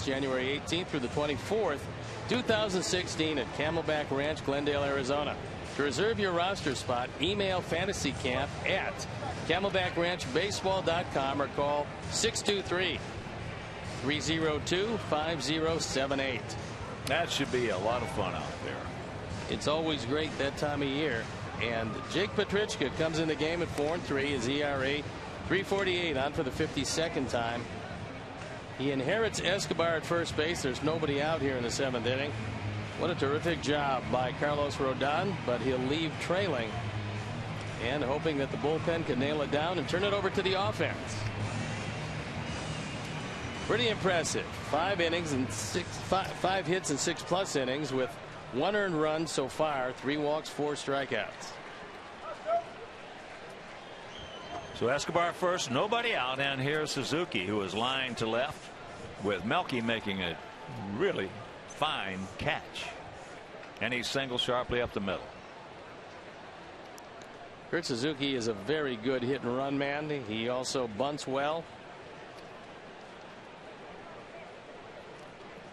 January 18th through the 24th, 2016 at Camelback Ranch, Glendale, Arizona. To reserve your roster spot, email fantasycamp@camelbackranchbaseball.com or call 623-302-5078. That should be a lot of fun out there. It's always great that time of year. And Jake Petrichka comes in the game at 4-3. His ERA 3.48, on for the 52nd time. He inherits Escobar at first base. There's nobody out here in the 7th inning. What a terrific job by Carlos Rodon, but he'll leave trailing and hoping that the bullpen can nail it down and turn it over to the offense. Pretty impressive. 5 innings and 5 hits and 6+ innings with 1 earned run so far, 3 walks, 4 strikeouts. So Escobar first, nobody out, and here's Suzuki, who is lined to left with Melky making a really fine catch, and he singles sharply up the middle. Kurt Suzuki is a very good hit and run man. He also bunts well.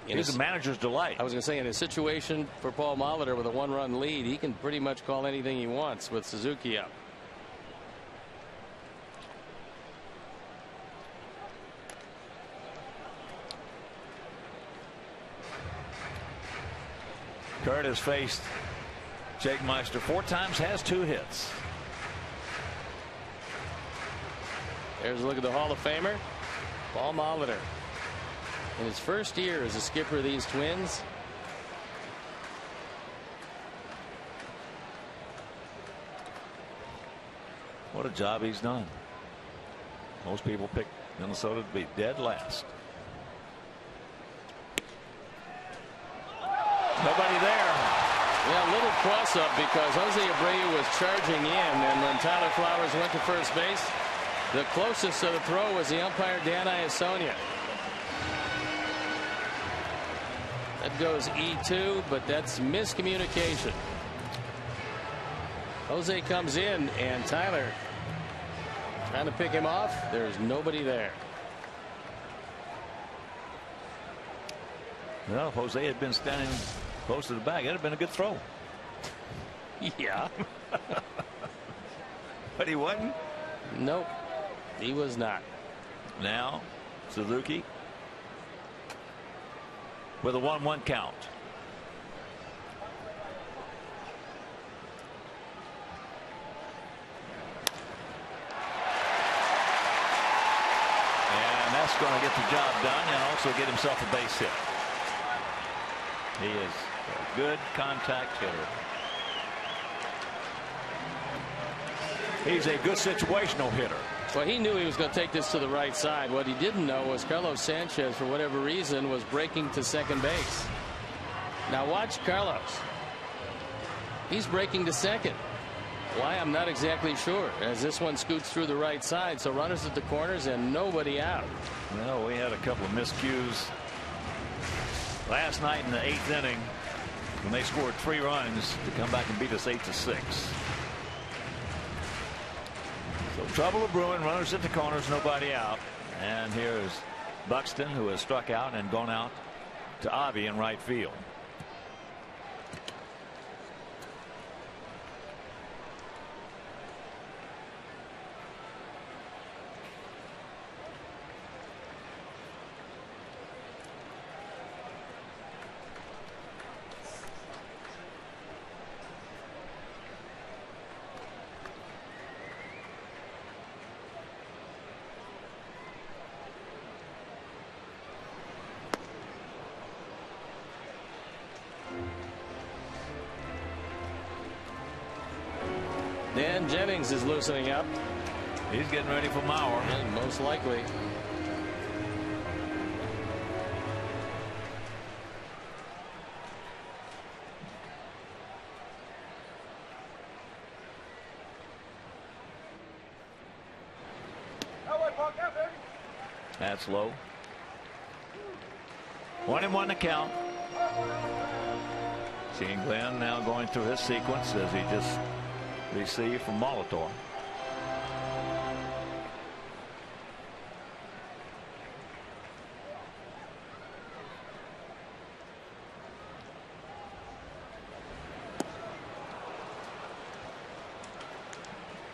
He's a manager's delight. I was going to say, in a situation for Paul Molitor with a 1-run lead, he can pretty much call anything he wants with Suzuki up. Kurt has faced Jake Meister 4 times, has 2 hits. There's a look at the Hall of Famer, Paul Molitor. In his first year as a skipper of these Twins, what a job he's done. Most people pick Minnesota to be dead last. Nobody there. Yeah, a little cross up because Jose Abreu was charging in, and when Tyler Flowers went to first base, the closest to the throw was the umpire Dan Iasonia. That goes E2, but that's miscommunication. Jose comes in, and Tyler trying to pick him off. There's nobody there. Well, if Jose had been standing close to the bag, it'd have been a good throw. Yeah. But he wasn't. Nope, he was not. Now Suzuki with a 1-1 count. And that's going to get the job done and also get himself a base hit. He is a good contact hitter. He's a good situational hitter. Well, he knew he was going to take this to the right side. What he didn't know was Carlos Sanchez, for whatever reason, was breaking to second base. Now watch Carlos. He's breaking to second. Why, I'm not exactly sure, as this one scoots through the right side. So runners at the corners and nobody out. Well, we had a couple of miscues last night in the 8th inning when they scored 3 runs to come back and beat us 8-6. So trouble of brewing, runners at the corners, nobody out. And here's Buxton, who has struck out and gone out to Avi in right field. Dan Jennings is loosening up. He's getting ready for Mauer. And most likely. That's low. 1-1 to count. Seeing Glenn now going through his sequence as he just received from Molitor.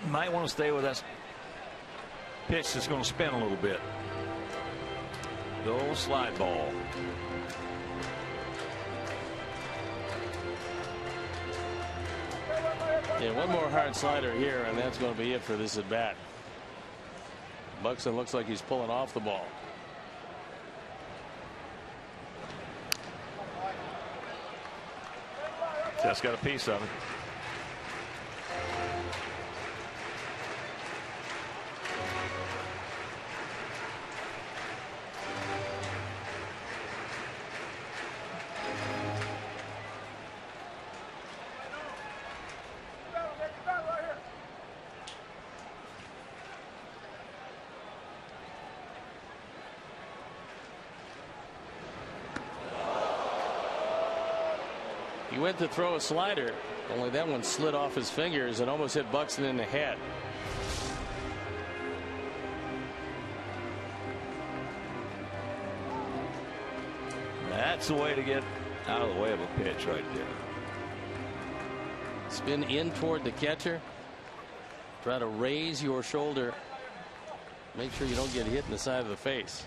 Might want to stay with that pitch that's going to spin a little bit. The old slide ball. Yeah, one more hard slider here, and that's going to be it for this at bat. Buxton looks like he's pulling off the ball. Just got a piece of it. He went to throw a slider, only that one slid off his fingers and almost hit Buxton in the head. That's the way to get out of the way of a pitch right there. Spin in toward the catcher. Try to raise your shoulder. Make sure you don't get hit in the side of the face.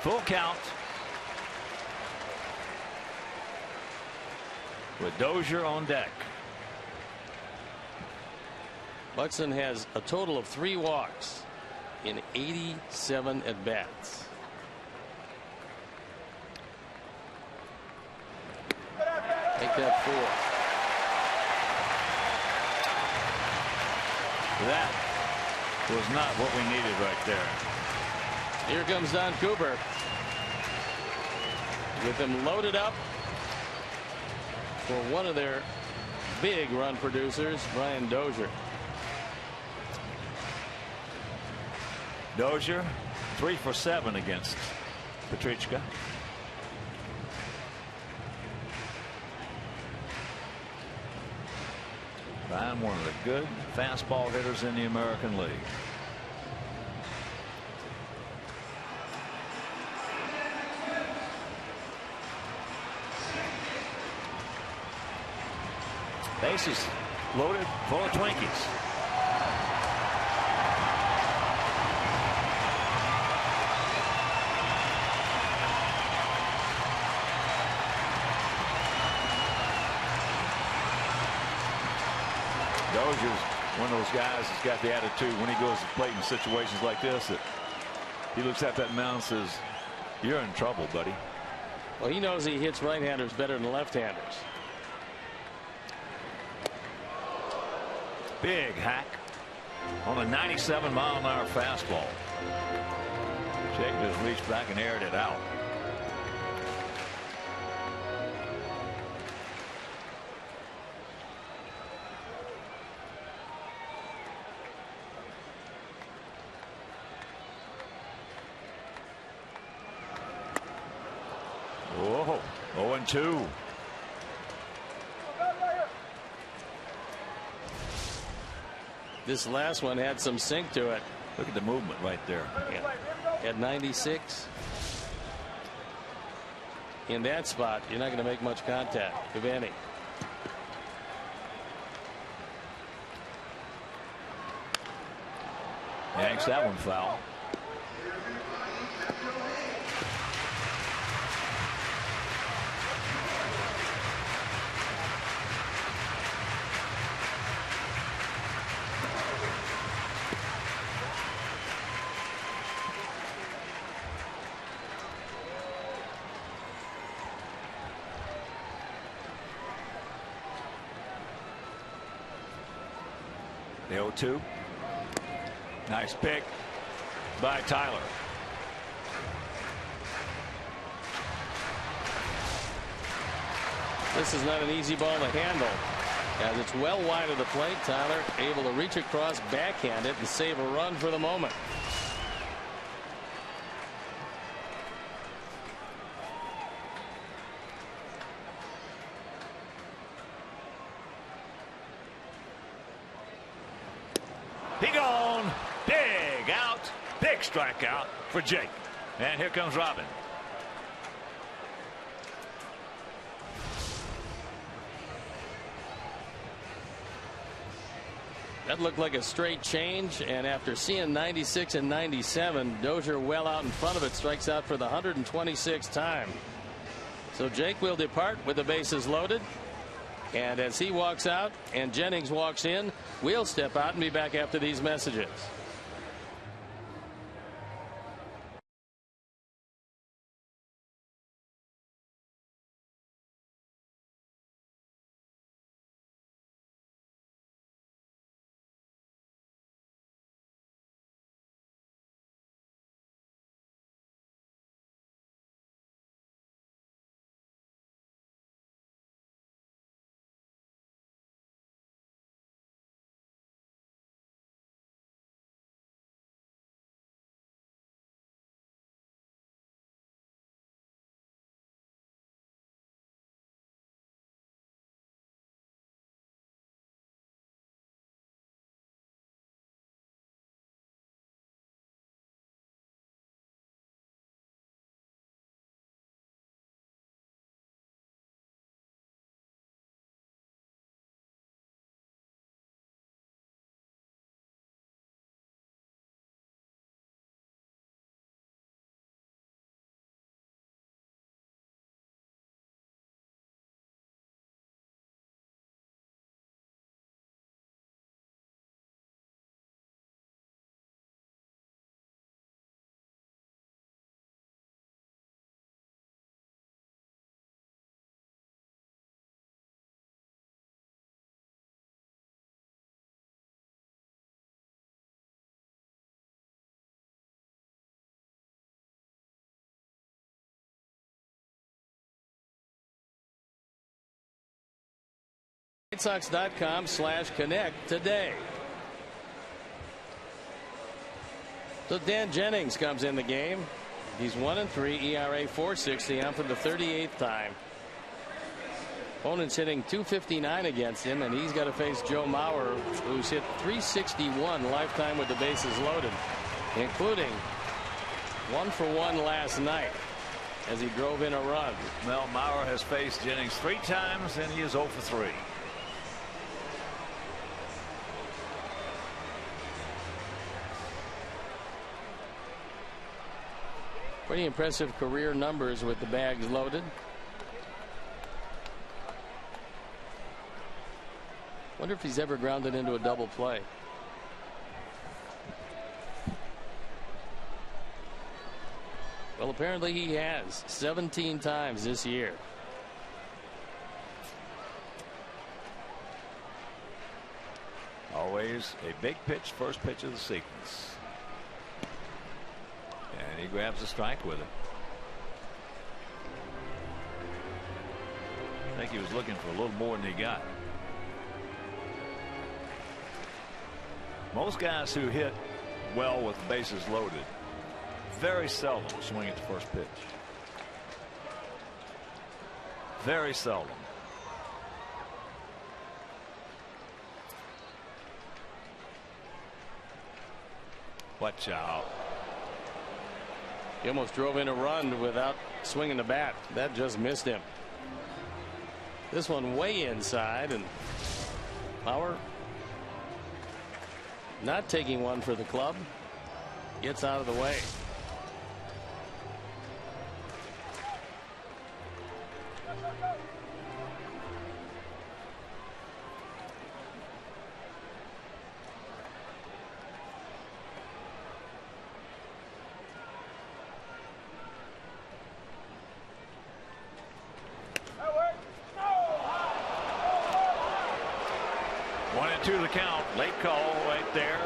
Full count with Dozier on deck. Buxton has a total of 3 walks in 87 at bats. Make that 4. That was not what we needed right there. Here comes Don Cooper with them loaded up for one of their big run producers, Brian Dozier. Dozier 3 for 7 against Petrichka. Brian, one of the good fastball hitters in the American League. Bases loaded, full of Twinkies. Dozier's one of those guys that's got the attitude when he goes to play in situations like this that he looks at that mound and says, "You're in trouble, buddy." Well, he knows he hits right-handers better than left-handers. Big hack on a 97-mile-an-hour fastball. Jake just reached back and aired it out. Whoa, 0-2. This last one had some sink to it. Look at the movement right there. Yeah. At 96. In that spot, you're not going to make much contact, if any. Yanks that one foul. The 0-2. Nice pick by Tyler. This is not an easy ball to handle, as it's well wide of the plate. Tyler able to reach across, backhand it, and save a run for the moment. He gone. Big out. Big strikeout for Jake. And here comes Robin. That looked like a straight change, and after seeing 96 and 97, Dozier well out in front of it strikes out for the 126th time. So Jake will depart with the bases loaded, and as he walks out and Jennings walks in, we'll step out and be back after these messages. WhiteSox.com/connect today. So Dan Jennings comes in the game. He's 1-3, ERA 4.60 on for the 38th time. Opponent's hitting .259 against him, and he's got to face Joe Mauer, who's hit .361 lifetime with the bases loaded, including 1-for-1 last night as he drove in a run. Well, Mauer has faced Jennings 3 times, and he is 0-for-3. Pretty impressive career numbers with the bags loaded. Wonder if he's ever grounded into a double play. Well, apparently he has 17 times this year. Always a big pitch, first pitch of the sequence. And he grabs a strike with it. I think he was looking for a little more than he got. Most guys who hit well with bases loaded very seldom swing at the first pitch. Very seldom. Watch out. He almost drove in a run without swinging the bat. That just missed him. This one way inside, and Mauer not taking one for the club. Gets out of the way. To the count. Late call right there.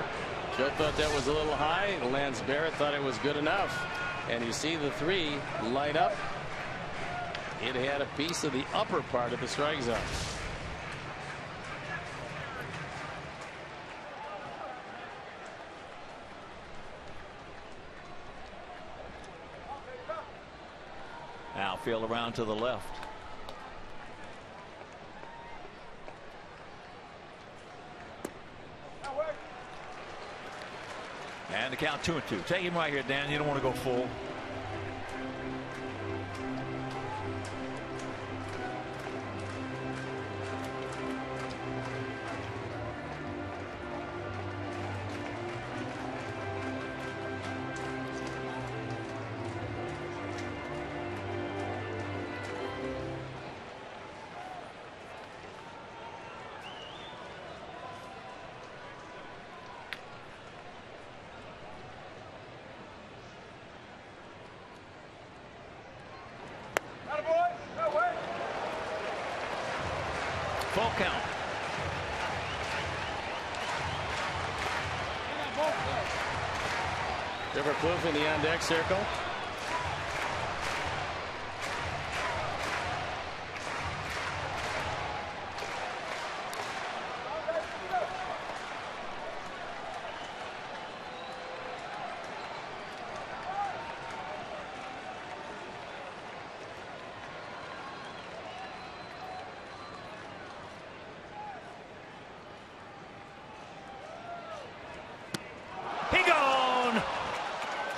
Joe thought that was a little high, and Lance Barrett thought it was good enough. And you see the 3 light up. It had a piece of the upper part of the strike zone. Outfield around to the left. And the count 2-2. Take him right here, Dan. You don't want to go full. Full count. Trevor Plouffe in the on-deck circle.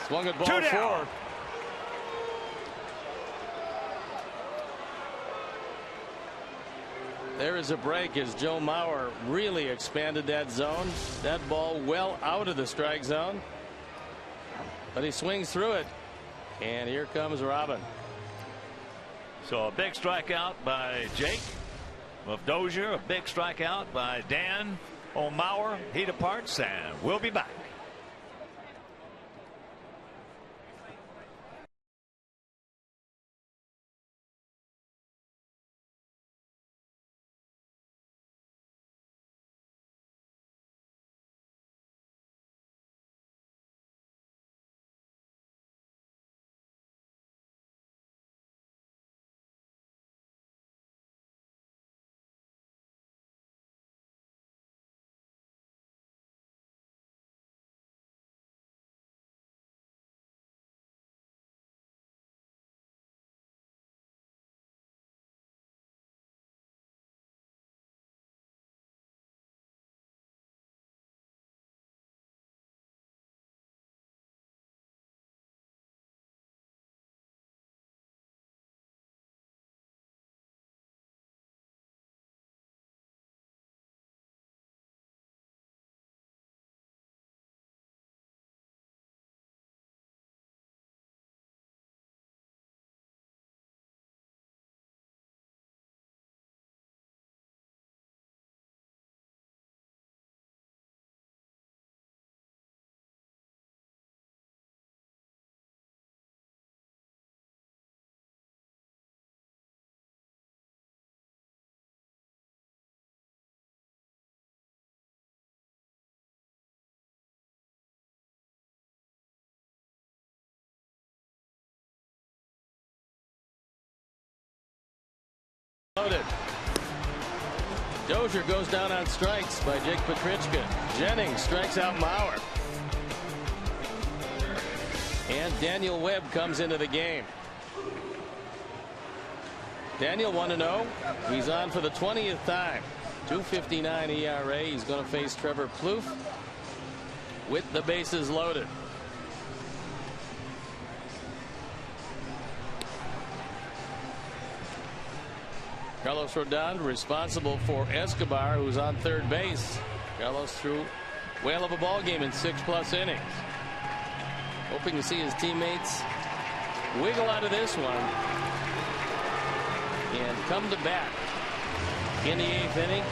Swung at ball 4. There is a break as Joe Mauer really expanded that zone. That ball well out of the strike zone. But he swings through it. And here comes Robin. So a big strikeout by Jake of Dozier. A big strikeout by Dan O'Mauer. He departs, and we'll be back. Loaded. Dozier goes down on strikes by Jake Petrichka. Jennings strikes out Mauer. And Daniel Webb comes into the game. Daniel 1-0. He's on for the 20th time. 2.59 ERA. He's going to face Trevor Plouffe with the bases loaded. Carlos Rodon responsible for Escobar, who's on third base. Carlos threw whale of a ball game in 6+ innings. Hoping to see his teammates wiggle out of this one and come to bat in the 8th inning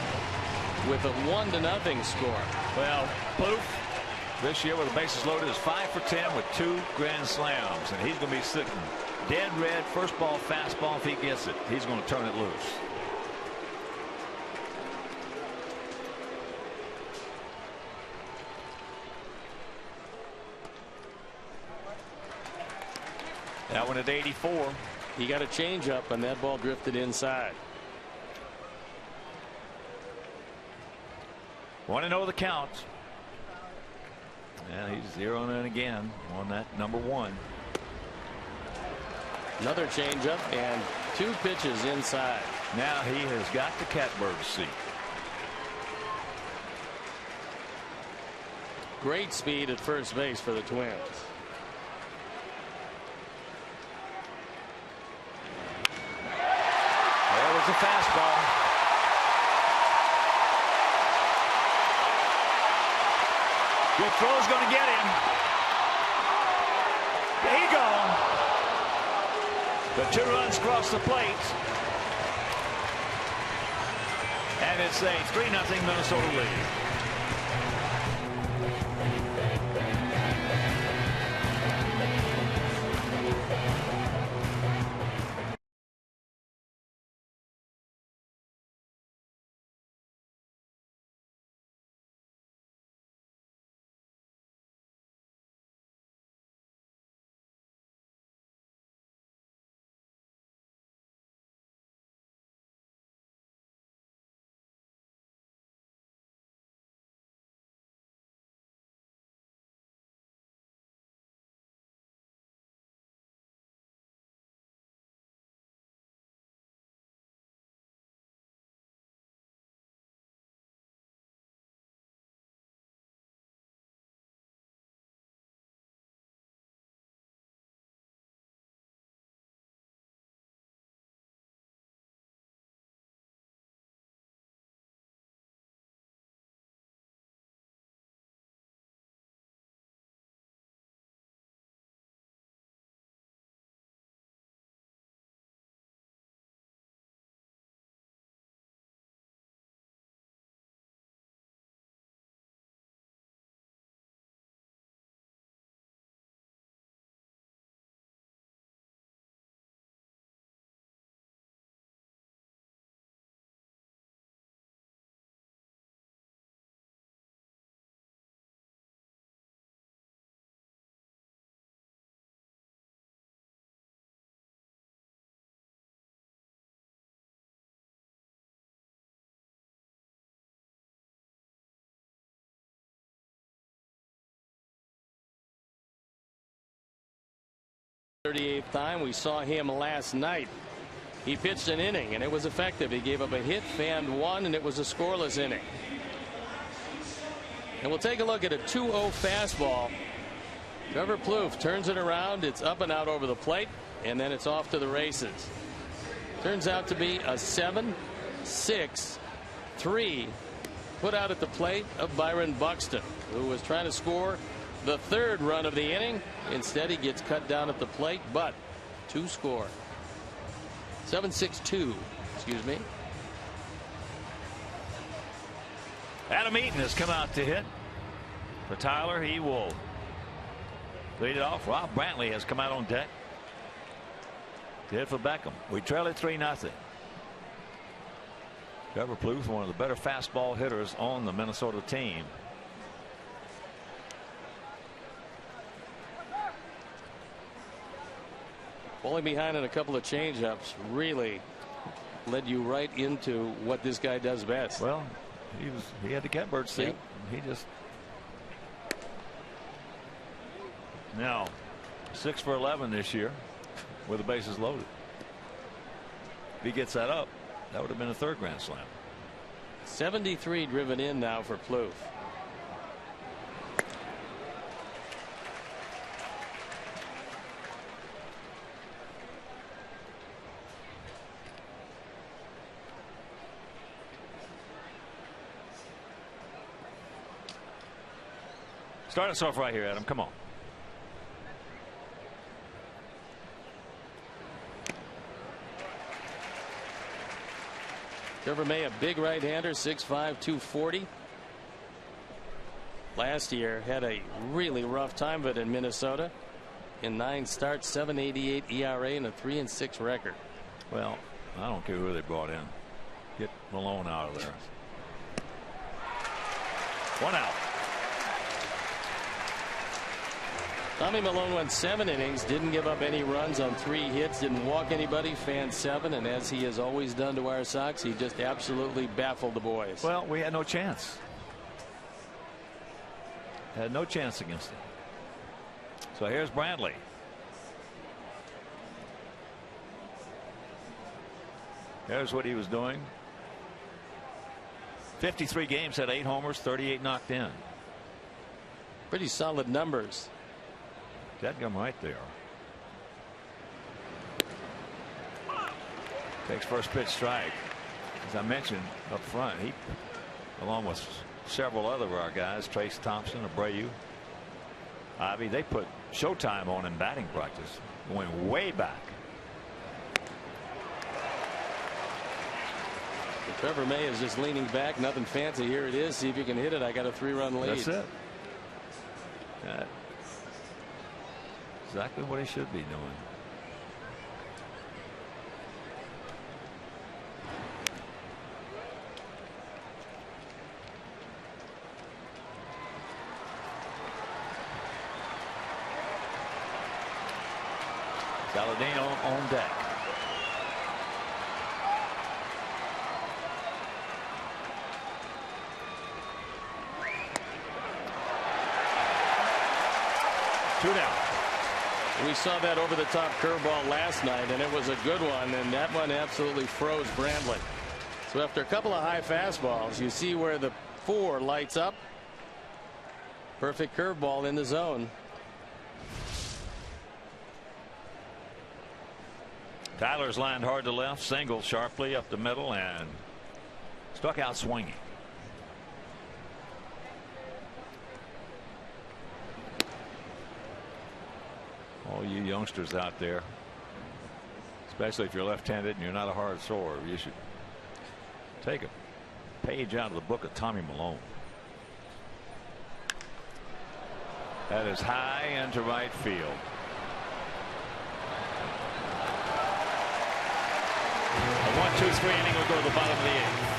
with a 1-0 score. Well, Plouffe this year with the bases loaded is 5 for 10 with 2 grand slams, and he's going to be sitting dead red. First ball fastball, if he gets it, he's going to turn it loose. That one at 84. He got a changeup, and that ball drifted inside. 1-0 the count. Yeah, he's zeroing in again on that number 1. Another changeup and 2 pitches inside. Now he has got the catbird seat. Great speed at first base for the Twins. There was a fastball. Good throw's going to get him. There you go. The 2 runs cross the plate. And it's a 3-0 Minnesota lead. 38th time. We saw him last night. He pitched an inning and it was effective. He gave up a hit, fanned one, and it was a scoreless inning. And we'll take a look at a 2-0 fastball. Trevor Plouffe turns it around. It's up and out over the plate, and then it's off to the races. Turns out to be a 7-6-3 put out at the plate of Byron Buxton, who was trying to score the third run of the inning. Instead, he gets cut down at the plate, but 2 score. 7-6-2, excuse me. Adam Eaton has come out to hit for Tyler. He will lead it off. Rob Brantley has come out on deck to hit for Beckham. We trail it 3-0. Trevor Plouffe, one of the better fastball hitters on the Minnesota team. Falling behind on a couple of changeups really led you right into what this guy does best. Well, he had the catbird seat. Yep. He just now 6 for 11 this year with the bases loaded. If he gets that up, that would have been a 3rd grand slam. 73 driven in now for Plouffe. Start us off right here, Adam. Come on. Trevor May, a big right-hander, 6'5", 240. Last year had a really rough time of it in Minnesota. In 9 starts, 7.88 ERA and a 3-6 record. Well, I don't care who they brought in. Get Malone out of there. 1 out. Tommy Malone went 7 innings, didn't give up any runs on 3 hits, didn't walk anybody, fanned 7, and as he has always done to our Sox, he just absolutely baffled the boys. Well, we had no chance. Had no chance against him. So here's Brantley. Here's what he was doing. 53 games, had 8 homers, 38 knocked in. Pretty solid numbers. Dadgum right there. Takes first pitch strike. As I mentioned up front, he, along with several other of our guys, Trace Thompson, Abreu, Ivy, they put showtime on in batting practice, going way back. Trevor May is just leaning back, nothing fancy. Here it is. See if you can hit it. I got a 3-run lead. That's it. That's exactly what he should be doing. Saladino on deck. Two down. We saw that over the top curveball last night, and it was a good one, and that one absolutely froze Brantley. So after a couple of high fastballs, you see where the 4 lights up. Perfect curveball in the zone. Tyler's lined hard to left, singled sharply up the middle, and struck out swinging. All you youngsters out there, especially if you're left-handed and you're not a hard thrower, you should take a page out of the book of Tommy Malone. That is high into right field. A 1-2-3 inning will go to the bottom of the 8th.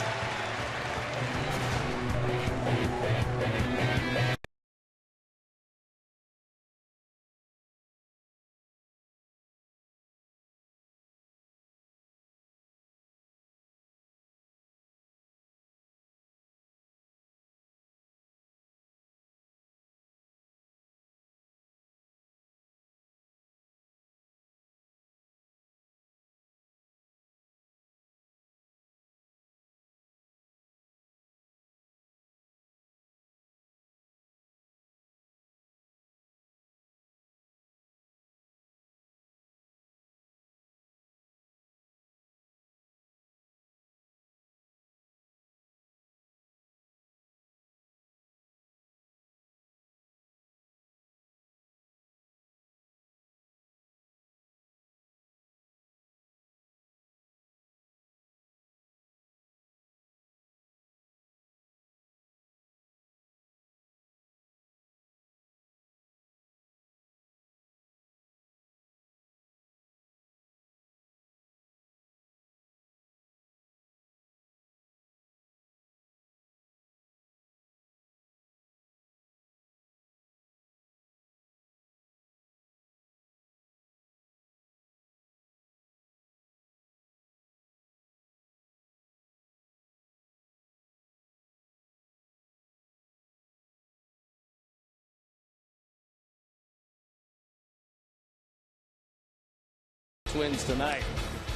wins tonight.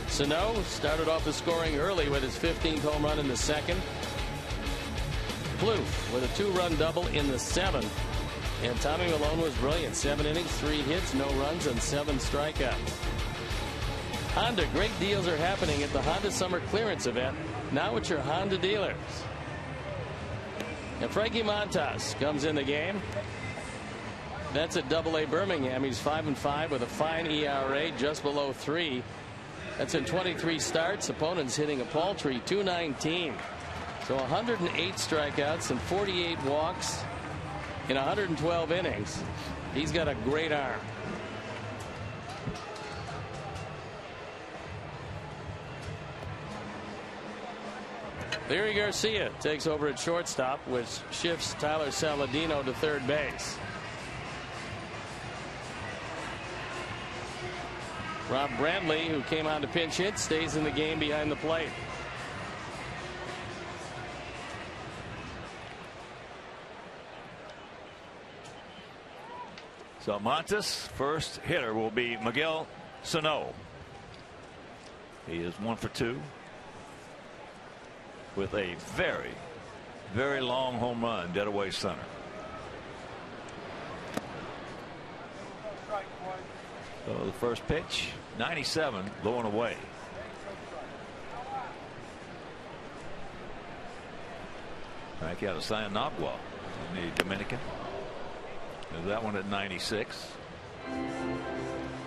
Sano started off the scoring early with his 15th home run in the second. Plouffe with a 2-run double in the 7th. And Tommy Malone was brilliant. 7 innings, 3 hits, no runs, and 7 strikeouts. Honda, great deals are happening at the Honda Summer Clearance event. Now at your Honda dealers. And Frankie Montas comes in the game. That's at Double-A Birmingham. He's 5-5 with a fine ERA, just below 3. That's in 23 starts. Opponents hitting a paltry .219. So 108 strikeouts and 48 walks in 112 innings. He's got a great arm. Larry Garcia takes over at shortstop, which shifts Tyler Saladino to third base. Rob Bradley, who came on to pinch hit, stays in the game behind the plate. So Montas, first hitter will be Miguel Sano. He is 1 for 2 with a very, very long home run dead away center. So the first pitch, 97, low and away. Back out of Sayanagua in the Dominican. There's that one at 96.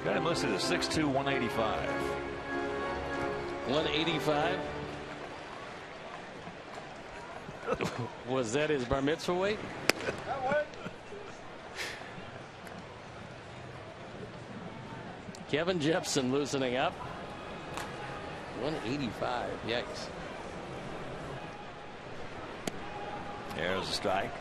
Got him listed at 6'2", 185. 185. Was that his bar mitzvah weight? Kevin Jepson loosening up. 185. Yikes. There's a strike.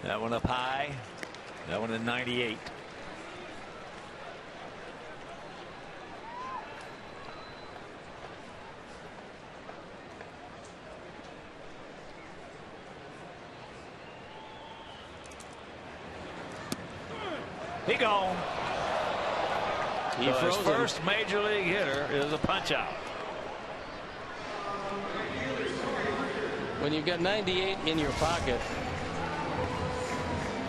That one up high. That one in 98. He gone. He so froze his first major league hitter is a punch out. When you've got 98 in your pocket,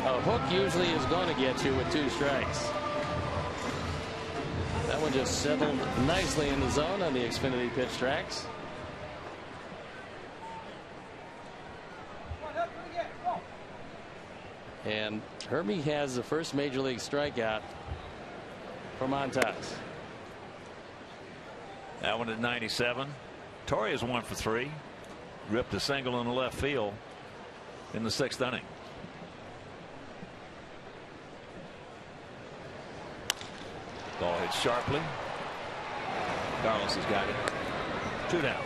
a hook usually is going to get you with 2 strikes. That one just settled nicely in the zone on the Xfinity pitch tracks. And Hermie has the first major league strikeout for Montas. That one at 97. Torrey is 1 for 3. Ripped a single in the left field in the 6th inning. Ball hit sharply. Carlos has got it. 2 down.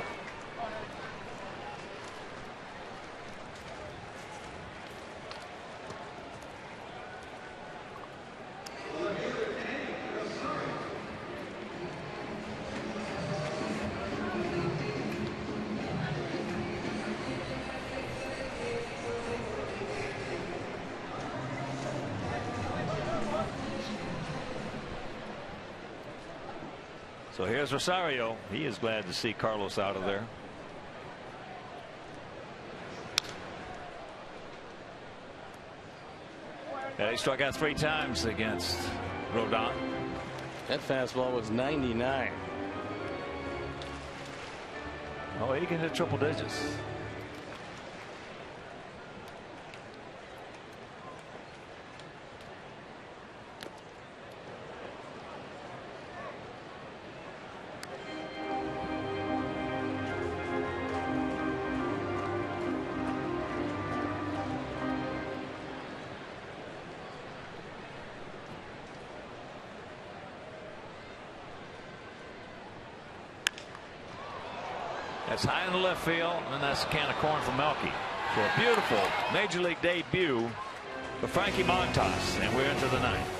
So here's Rosario. He is glad to see Carlos out of there. He struck out 3 times against Rodon. That fastball was 99. Oh, he can hit triple digits. That's high in the left field, and that's a can of corn for Melky. So a beautiful major league debut for Frankie Montas, and we're into the 9th.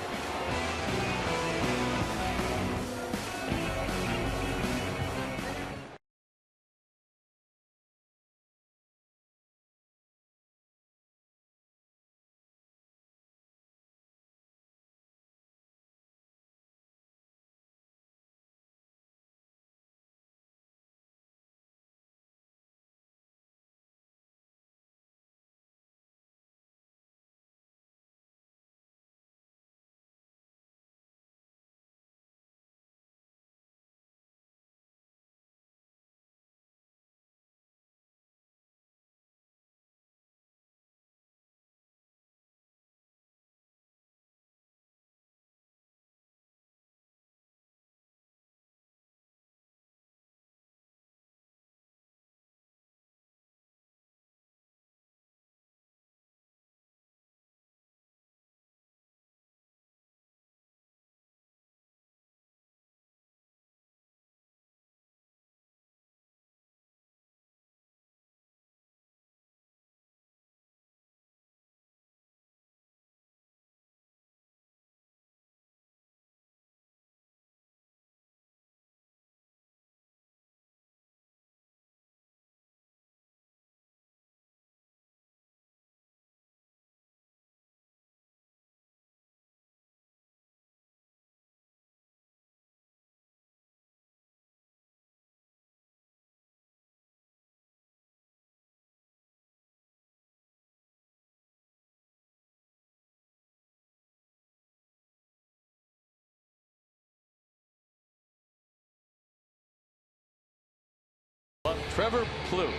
Trevor Plouffe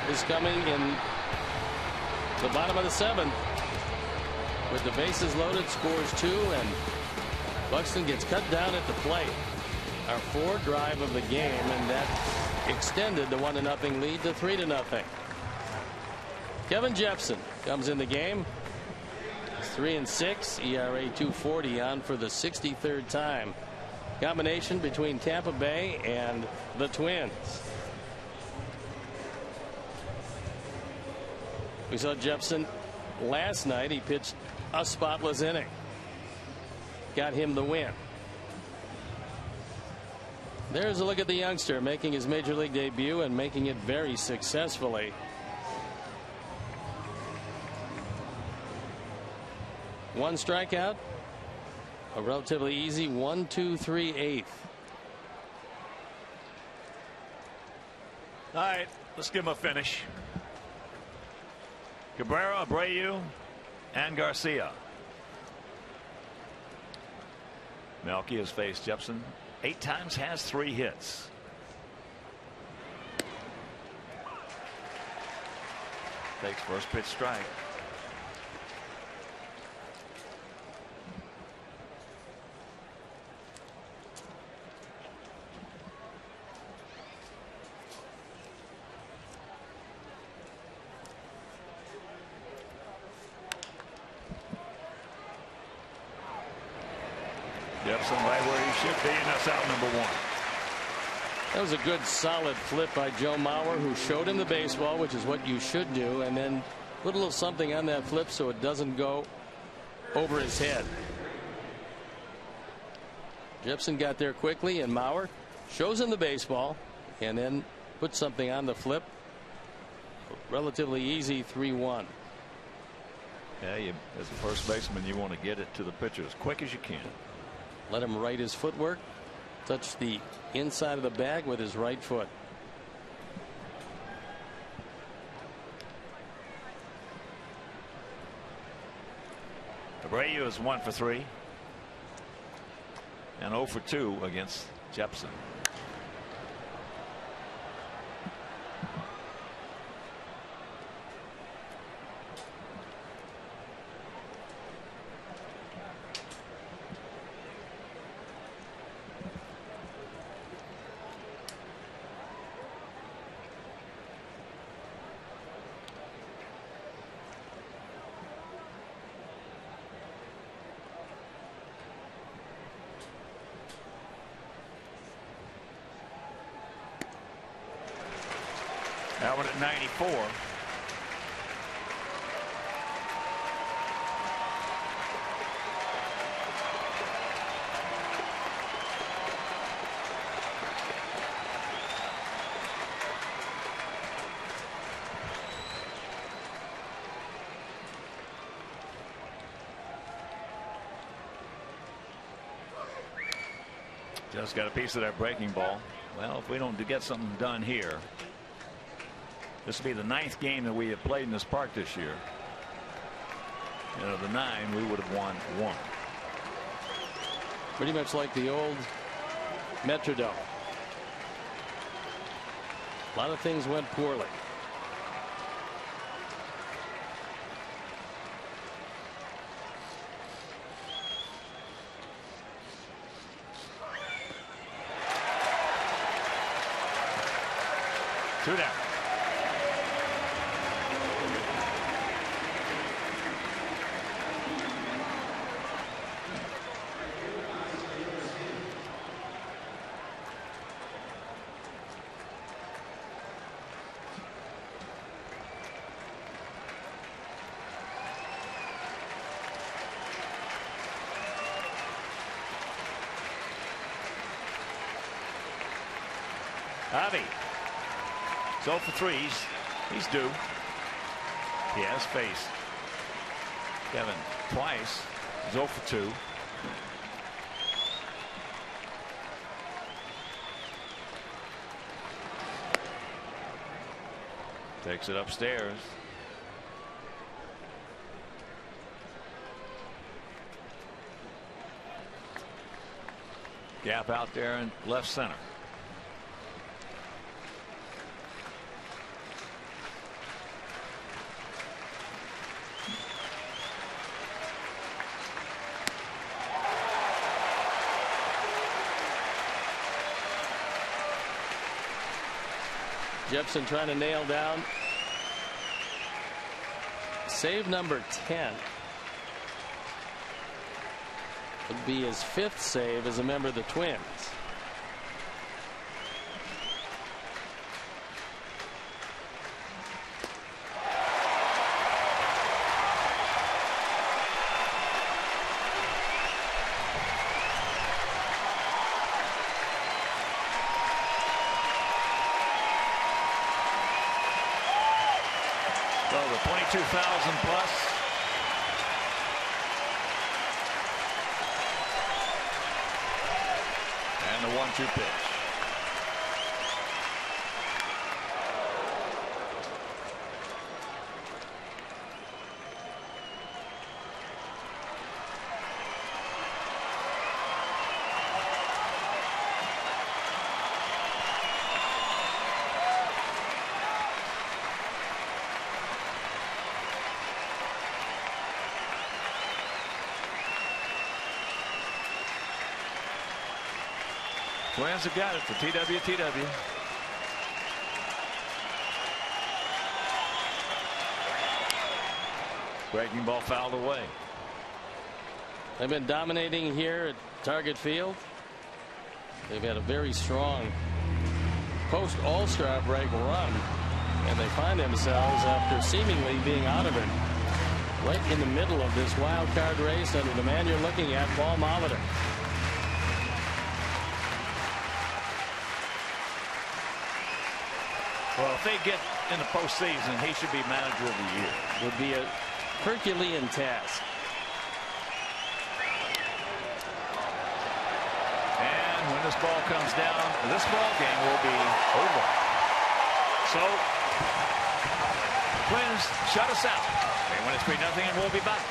is coming in the bottom of the 7th with the bases loaded, scores 2, and Buxton gets cut down at the plate. Our 4th drive of the game, and that extended the 1-0 lead to 3-0. Kevin Jepsen comes in the game. 3-6, ERA 2.40, on for the 63rd time. Combination between Tampa Bay and the Twins. We saw Jepsen last night. He pitched a spotless inning. Got him the win. There's a look at the youngster making his major league debut and making it very successfully. One strikeout, a relatively easy 1-2-3/8. All right, let's give him a finish. Cabrera, Abreu, and Garcia. Melky has faced Jepsen 8 times, has 3 hits. Takes first pitch strike. Jepsen right where he should be, and that's out number 1. That was a good solid flip by Joe Mauer, who showed him the baseball, which is what you should do, and then put a little something on that flip so it doesn't go over his head. Jepsen got there quickly, and Mauer shows him the baseball and then put something on the flip. Relatively easy 3-1. Yeah, as a first baseman, you want to get it to the pitcher as quick as you can. Let him right his footwork. Touch the inside of the bag with his right foot. Abreu is 1 for 3 and 0 for 2 against Jepsen. That one at 94. Just got a piece of that breaking ball. Well, if we don't get something done here, this will be the 9th game that we have played in this park this year. And of the 9, we would have won 1. Pretty much like the old Metrodome. A lot of things went poorly. Two down. Javi. 0 for 3. He's due. He has faced Kevin twice. 0 for 2. Takes it upstairs. Gap out there in left center. Jepson trying to nail down save number 10. Would be his 5th save as a member of the Twins. So the 22,000 plus. And the 1-2 pitch. Twins have got it for TWTW. Breaking ball fouled away. They've been dominating here at Target Field. They've had a very strong post All-Star break run, and they find themselves, after seemingly being out of it, right in the middle of this wild card race under the man you're looking at, Paul Molitor. Well, if they get in the postseason, he should be manager of the year. Would be a Herculean task. And when this ball comes down, this ball game will be over. So, Twins shut us out. They win it 3-0, and we'll be back.